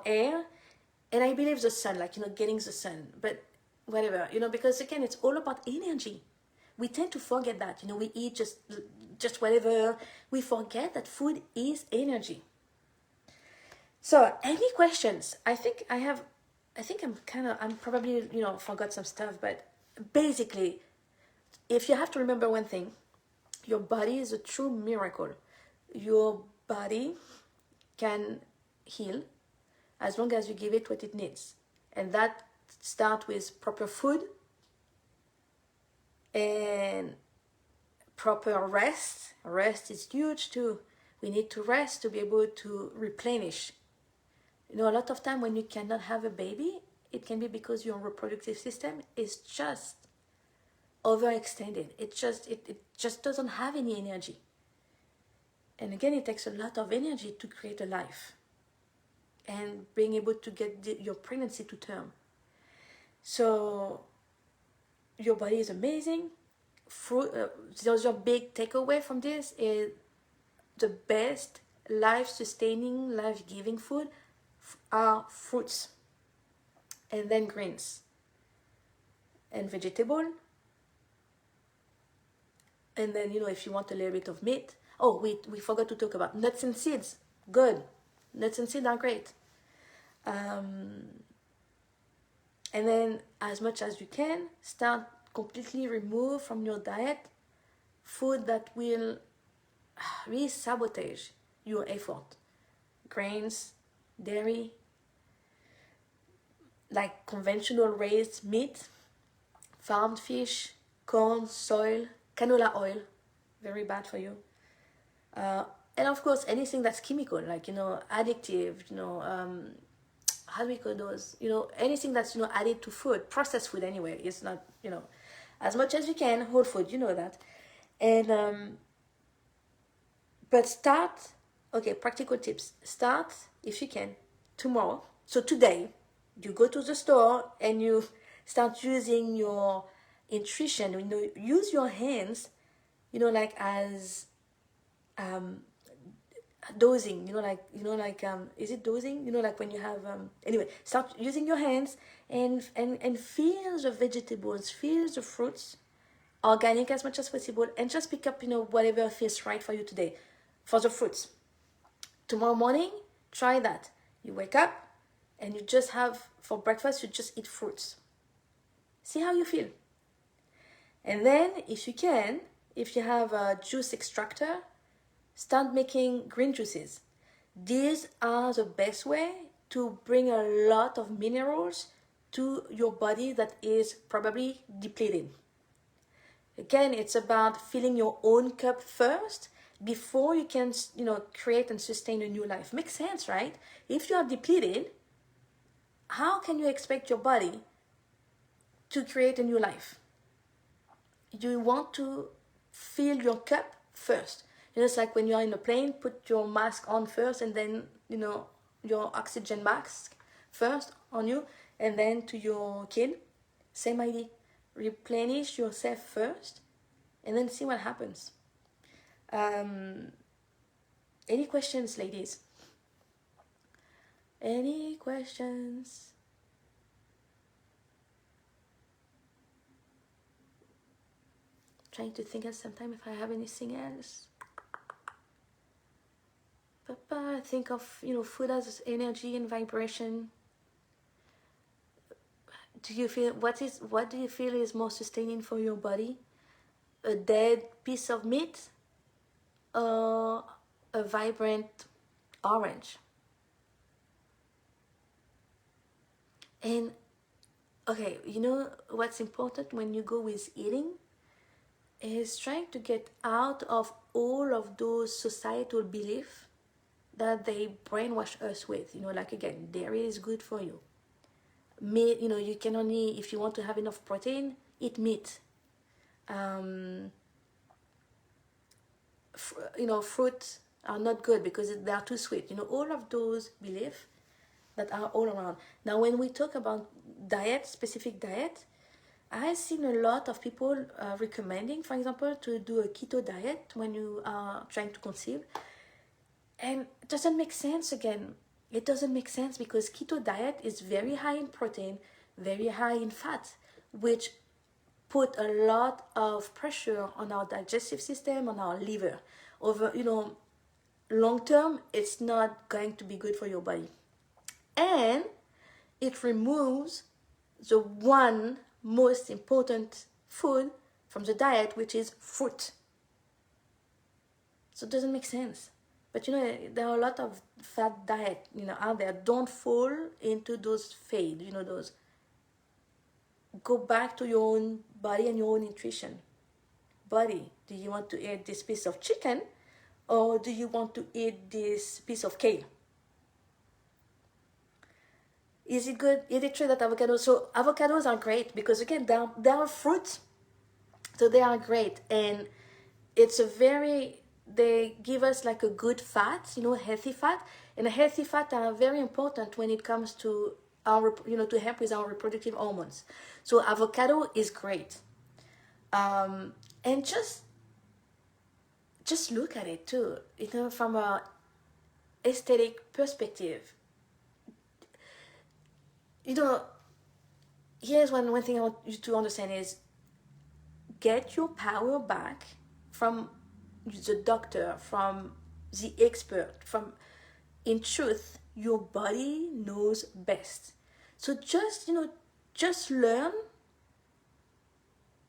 Speaker 1: air? And I believe the sun, like, getting the sun, but whatever, because again, it's all about energy. We tend to forget that, we eat just whatever. We forget that food is energy. So any questions? I think I'm probably, forgot some stuff, but basically, if you have to remember one thing, your body is a true miracle. Your body can heal as long as you give it what it needs. And that starts with proper food and proper rest. Rest is huge too. We need to rest to be able to replenish. A lot of time when you cannot have a baby, it can be because your reproductive system is just overextended. It just doesn't have any energy. And again, it takes a lot of energy to create a life and being able to get your pregnancy to term. So your body is amazing. The other big takeaway from this is the best life-sustaining, life-giving food are fruits, and then greens and vegetable, and then if you want a little bit of meat. Oh, we forgot to talk about nuts and seeds. Good, nuts and seeds are great. And then as much as you can, start completely remove from your diet food that will really sabotage your effort. Grains, dairy, like conventional raised meat, farmed fish, corn, soy, canola oil, very bad for you. And of course, anything that's chemical, like, addictive, how do we call those? Anything that's, added to food, processed food anyway, is not, as much as you can, whole food, that. And, but start, okay, practical tips. Start, if you can, tomorrow. So today, you go to the store and you start using your intuition, use your hands, like as dosing, is it dosing? Like when you have, anyway, start using your hands and feel the vegetables, feel the fruits, organic as much as possible, and just pick up, whatever feels right for you today. For the fruits, tomorrow morning, try that. You wake up and you just have, for breakfast, you just eat fruits. See how you feel. And then, if you can, if you have a juice extractor, start making green juices. These are the best way to bring a lot of minerals to your body that is probably depleted. Again, it's about filling your own cup first before you can, create and sustain a new life. Makes sense, right? If you are depleted, how can you expect your body to create a new life? You want to fill your cup first. It's like when you're in a plane, put your mask on first, and then, your oxygen mask first on you, and then to your kid. Same idea. Replenish yourself first, and then see what happens. Any questions, ladies? Any questions? Trying to think at some time if I have anything else. Papa, think of, food as energy and vibration. Do you feel, what do you feel is more sustaining for your body? a dead piece of meat or a vibrant orange. And okay, you know what's important when you go with eating is trying to get out of all of those societal beliefs that they brainwash us with. You know, like again, dairy is good for you. Meat, you know, you can only, if you want to have enough protein, eat meat. Um, you know, fruits are not good because they are too sweet. You know, all of those beliefs that are all around. Now, when we talk about diet, specific diet, I've seen a lot of people recommending, for example, to do a keto diet when you are trying to conceive. And it doesn't make sense again. It doesn't make sense because keto diet is very high in protein, very high in fat, which put a lot of pressure on our digestive system, on our liver. Over, you know, long term, it's not going to be good for your body. And it removes the one most important food from the diet, which is fruit. So it doesn't make sense. But you know, there are a lot of fat diet, you know, out there. Don't fall into those fade, you know, those. Go back to your own body and your own nutrition. Body, do you want to eat this piece of chicken or do you want to eat this piece of kale? Is it good? Is it true that avocados? So avocados are great because again, they are fruits, so they are great, and it's a very, they give us like a good fat, you know, healthy fat, and healthy fat are very important when it comes to our, you know, to help with our reproductive hormones. So avocado is great, and just look at it too, you know, from a aesthetic perspective. You know, here's one thing I want you to understand is get your power back from the doctor, from the expert, from, in truth, your body knows best. So just, you know, just learn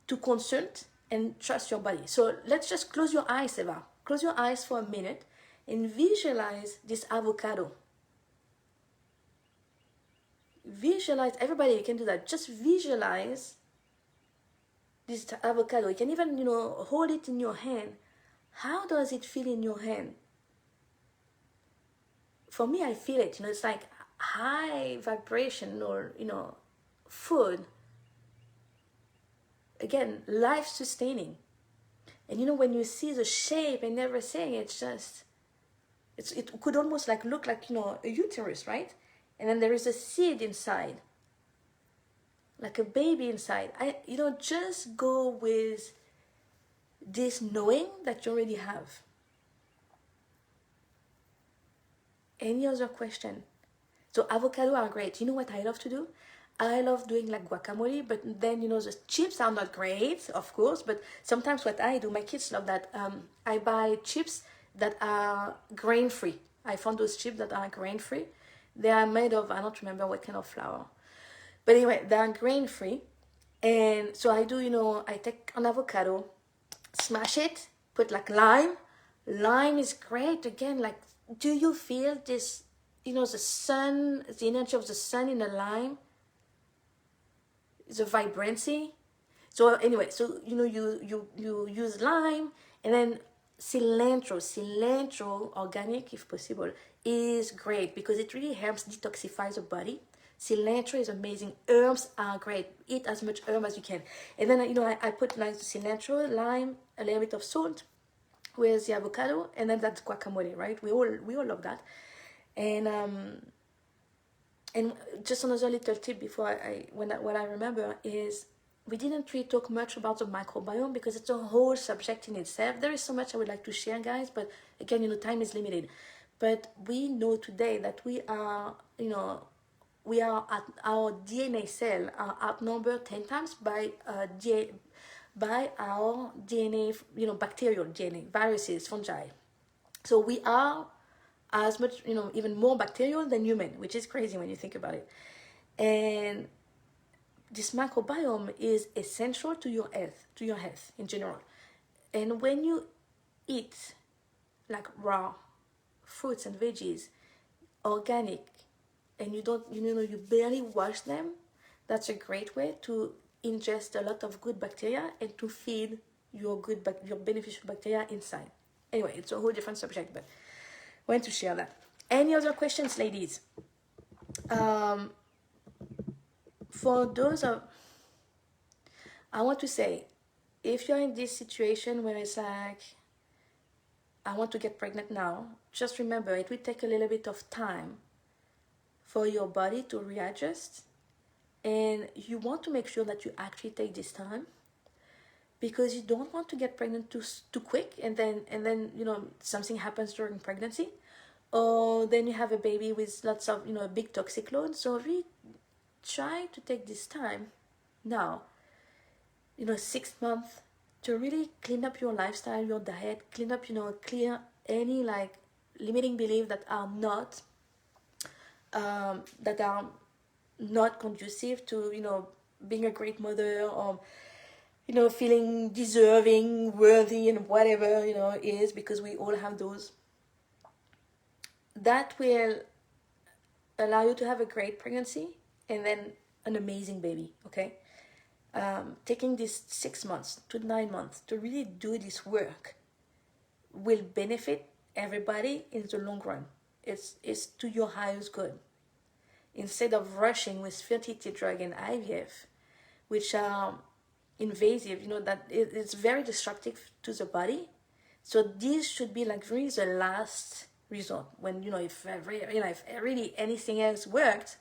Speaker 1: to consult and trust your body. So let's just close your eyes, Eva. Close your eyes for a minute and visualize this avocado. Visualize, everybody, you can do that. Just visualize this avocado. You can even, you know, hold it in your hand. How does it feel in your hand? For me, I feel it, you know, it's like high vibration, or, you know, food. Again, life sustaining. And you know, when you see the shape and everything, it's just, it could almost like look like, you know, a uterus, right? And then there is a seed inside, like a baby inside. You know, just go with this knowing that you already have. Any other question? So avocado are great. You know what I love to do? I love doing like guacamole, but then, you know, the chips are not great, of course, but sometimes what I do, my kids love that, I buy chips that are grain-free. I found those chips that are grain-free. They are made of, I don't remember what kind of flour. But anyway, they are grain-free. And so I do, you know, I take an avocado, smash it, put like lime. Lime is great. Again, like, do you feel this, you know, the sun, the energy of the sun in the lime? The vibrancy. So anyway, so you know, you use lime, and then cilantro organic if possible is great because it really helps detoxify the body. Cilantro is amazing. Herbs are great. Eat as much herb as you can. And then, you know, I put like the cilantro, lime, a little bit of salt with the avocado, and then that's guacamole, right? We all love that. And just another little tip before what I remember is we didn't really talk much about the microbiome because it's a whole subject in itself. There is so much I would like to share, guys, but again, you know, time is limited. But we know today that we are, you know, we are at our DNA cell are outnumbered 10 times by our DNA, you know, bacterial DNA, viruses, fungi. So we are as much, you know, even more bacterial than human, which is crazy when you think about it. And this microbiome is essential to your health in general. And when you eat like raw fruits and veggies, organic, and you barely wash them, that's a great way to ingest a lot of good bacteria and to feed your beneficial bacteria inside. Anyway, it's a whole different subject, but I want to share that. Any other questions, ladies? For those of, I want to say, if you're in this situation where it's like, I want to get pregnant now, just remember it will take a little bit of time for your body to readjust, and you want to make sure that you actually take this time, because you don't want to get pregnant too quick, and then something happens during pregnancy, or then you have a baby with lots of a big toxic load. So really try to take this time now, 6 months, to really clean up your lifestyle, your diet, clear any like limiting beliefs that are not conducive to being a great mother, or feeling deserving, worthy, and whatever is, because we all have those. That will allow you to have a great pregnancy and then an amazing baby. Okay, taking this 6 months to 9 months to really do this work will benefit everybody in the long run. It's to your highest good. Instead of rushing with fertility drug and IVF, which are invasive, that it's very destructive to the body. So this should be like really the last resort. When if really anything else worked,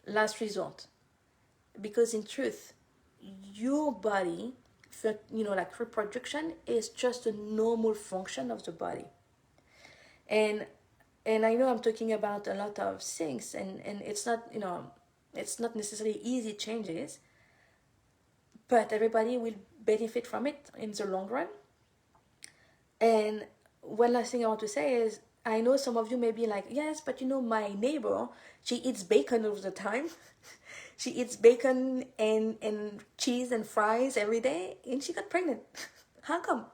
Speaker 1: last resort. Because in truth, your body, like reproduction, is just a normal function of the body. And I know I'm talking about a lot of things, and it's not it's not necessarily easy changes, but everybody will benefit from it in the long run. And one last thing I want to say is, I know some of you may be like, yes, but my neighbor, she eats bacon all the time. She eats bacon and cheese and fries every day, and she got pregnant. How come?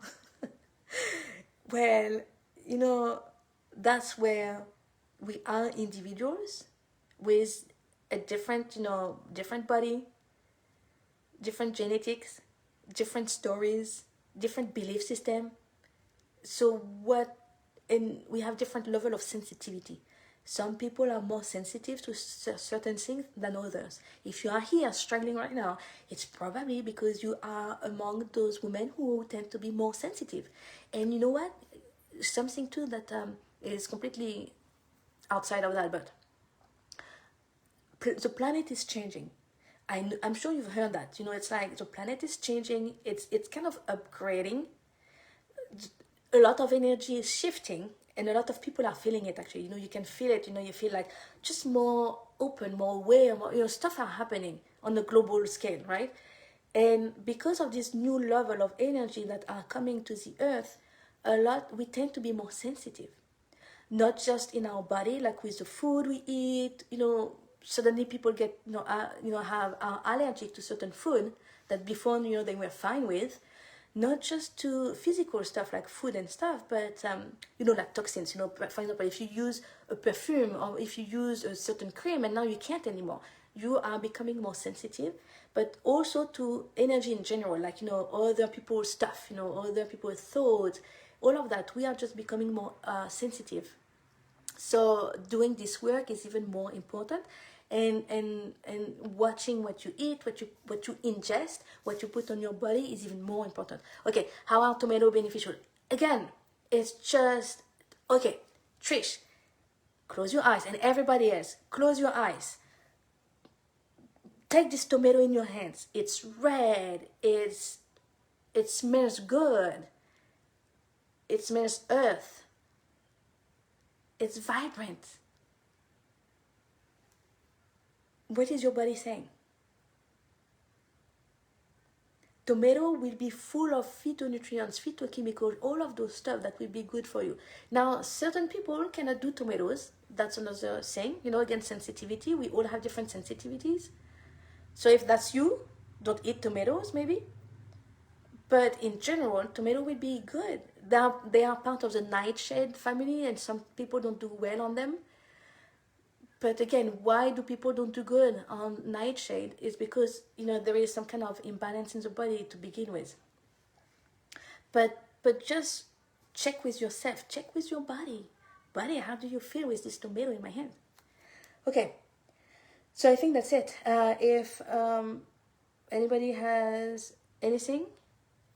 Speaker 1: Well, that's where we are individuals with a different body, different genetics, different stories, different belief system. So and we have different level of sensitivity. Some people are more sensitive to certain things than others. If you are here struggling right now, it's probably because you are among those women who tend to be more sensitive. And you know what? Something too that is completely outside of that, but the planet is changing. I'm sure you've heard that. It's like the planet is changing. It's kind of upgrading. A lot of energy is shifting, and a lot of people are feeling it. Actually, you can feel it. You feel like just more open, more aware. More, stuff are happening on a global scale, right? And because of this new level of energy that are coming to the earth, we tend to be more sensitive. Not just in our body, like with the food we eat. Suddenly people get have are allergic to certain food that before they were fine with. Not just to physical stuff like food and stuff, but like toxins. For example, if you use a perfume, or if you use a certain cream and now you can't anymore, you are becoming more sensitive. But also to energy in general, like other people's stuff, other people's thoughts, all of that. We are just becoming more sensitive. So doing this work is even more important. And watching what you eat, what you ingest, what you put on your body is even more important. Okay, how are tomato beneficial? Again, it's just okay. Trish, close your eyes, and everybody else, close your eyes. Take this tomato in your hands. It's red. It smells good. It smells earth. It's vibrant. What is your body saying? Tomato will be full of phytonutrients, phytochemicals, all of those stuff that will be good for you. Now, certain people cannot do tomatoes. That's another thing. Again, sensitivity. We all have different sensitivities. So if that's you, don't eat tomatoes maybe. But in general, tomato will be good. They are part of the nightshade family, and some people don't do well on them. But again, why do people don't do good on nightshade? Is because there is some kind of imbalance in the body to begin with. But just check with yourself, check with your body. Body, how do you feel with this tomato in my hand? Okay, so I think that's it. If anybody has anything,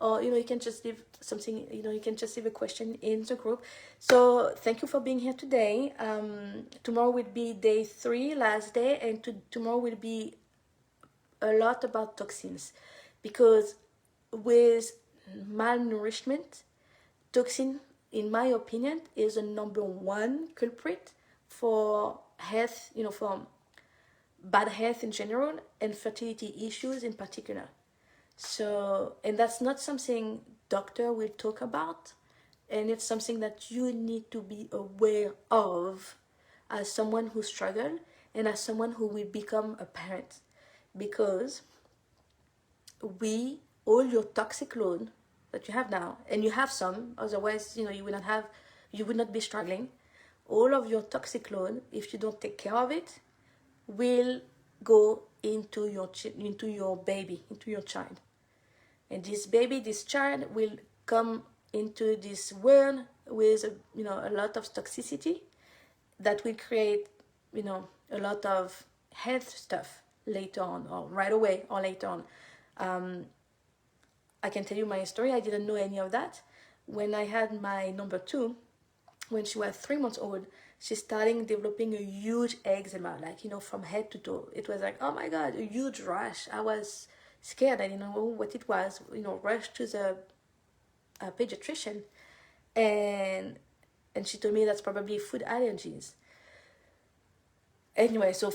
Speaker 1: or you can just leave something, you can just leave a question in the group. So thank you for being here today. Tomorrow will be day 3, last day, and tomorrow will be a lot about toxins, because with malnourishment, toxin, in my opinion, is the number one culprit for health, for bad health in general and fertility issues in particular. So, and that's not something doctor will talk about, and it's something that you need to be aware of as someone who struggle and as someone who will become a parent, because all your toxic load that you have now, and you have some, otherwise you would not be struggling. All of your toxic load, if you don't take care of it, will go into your baby, into your child. And this child will come into this world with a lot of toxicity that will create a lot of health stuff later on, or right away, or later on. I can tell you my story. I didn't know any of that. When I had my number 2, when she was 3 months old, she started developing a huge eczema, from head to toe. It was like, oh my God, a huge rash. I was scared. I didn't know what it was. Rushed to the pediatrician, and she told me that's probably food allergies. Anyway, so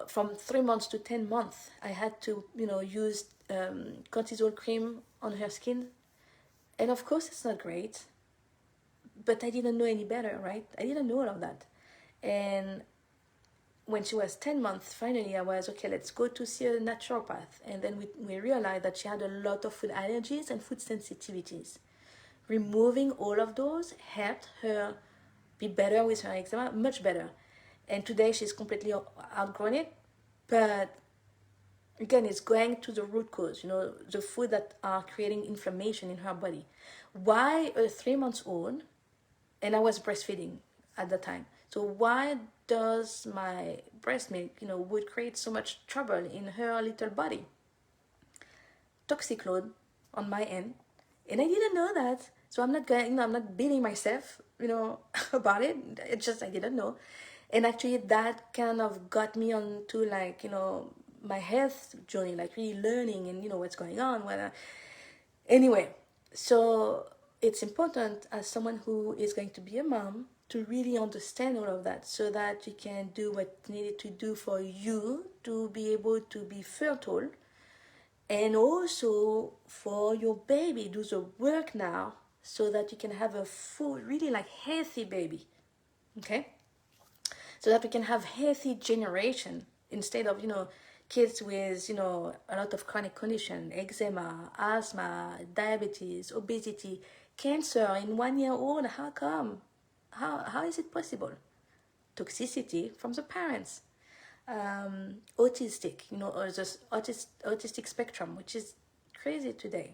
Speaker 1: from 3 months to 10 months, I had to use cortisol cream on her skin, and of course it's not great, but I didn't know any better, right? I didn't know all of that. And when she was 10 months, finally I was okay, let's go to see a naturopath. And then we realized that she had a lot of food allergies and food sensitivities. Removing all of those helped her be better with her eczema, much better. And today she's completely outgrown it. But again, it's going to the root cause, the food that are creating inflammation in her body. Why a 3 months old, and I was breastfeeding at the time, so why does my breast milk would create so much trouble in her little body? Toxic load on my end, and I didn't know that. So I'm not beating myself about it. It's just I didn't know. And actually that kind of got me onto my health journey, really learning and what's going on. Anyway, so it's important as someone who is going to be a mom to really understand all of that, so that you can do what needed to do for you to be able to be fertile, and also for your baby, do the work now so that you can have a full, really healthy baby. Okay, so that we can have healthy generation, instead of kids with a lot of chronic condition, eczema, asthma, diabetes, obesity, cancer in 1 year old. How come? How is it possible? Toxicity from the parents. Autistic, or just autistic spectrum, which is crazy today.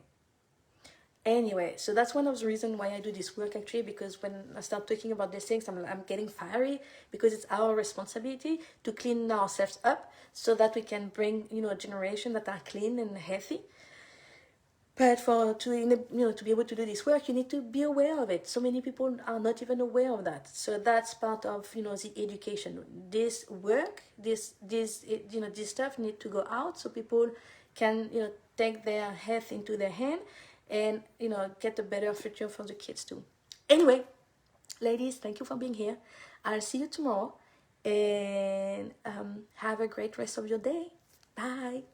Speaker 1: Anyway, so that's one of the reasons why I do this work, actually, because when I start talking about these things, I'm getting fiery, because it's our responsibility to clean ourselves up so that we can bring a generation that are clean and healthy. But to be able to do this work, you need to be aware of it. So many people are not even aware of that. So that's part of the education. This work, this stuff need to go out, so people can take their health into their hand, and get a better future for the kids too. Anyway, ladies, thank you for being here. I'll see you tomorrow, and have a great rest of your day. Bye.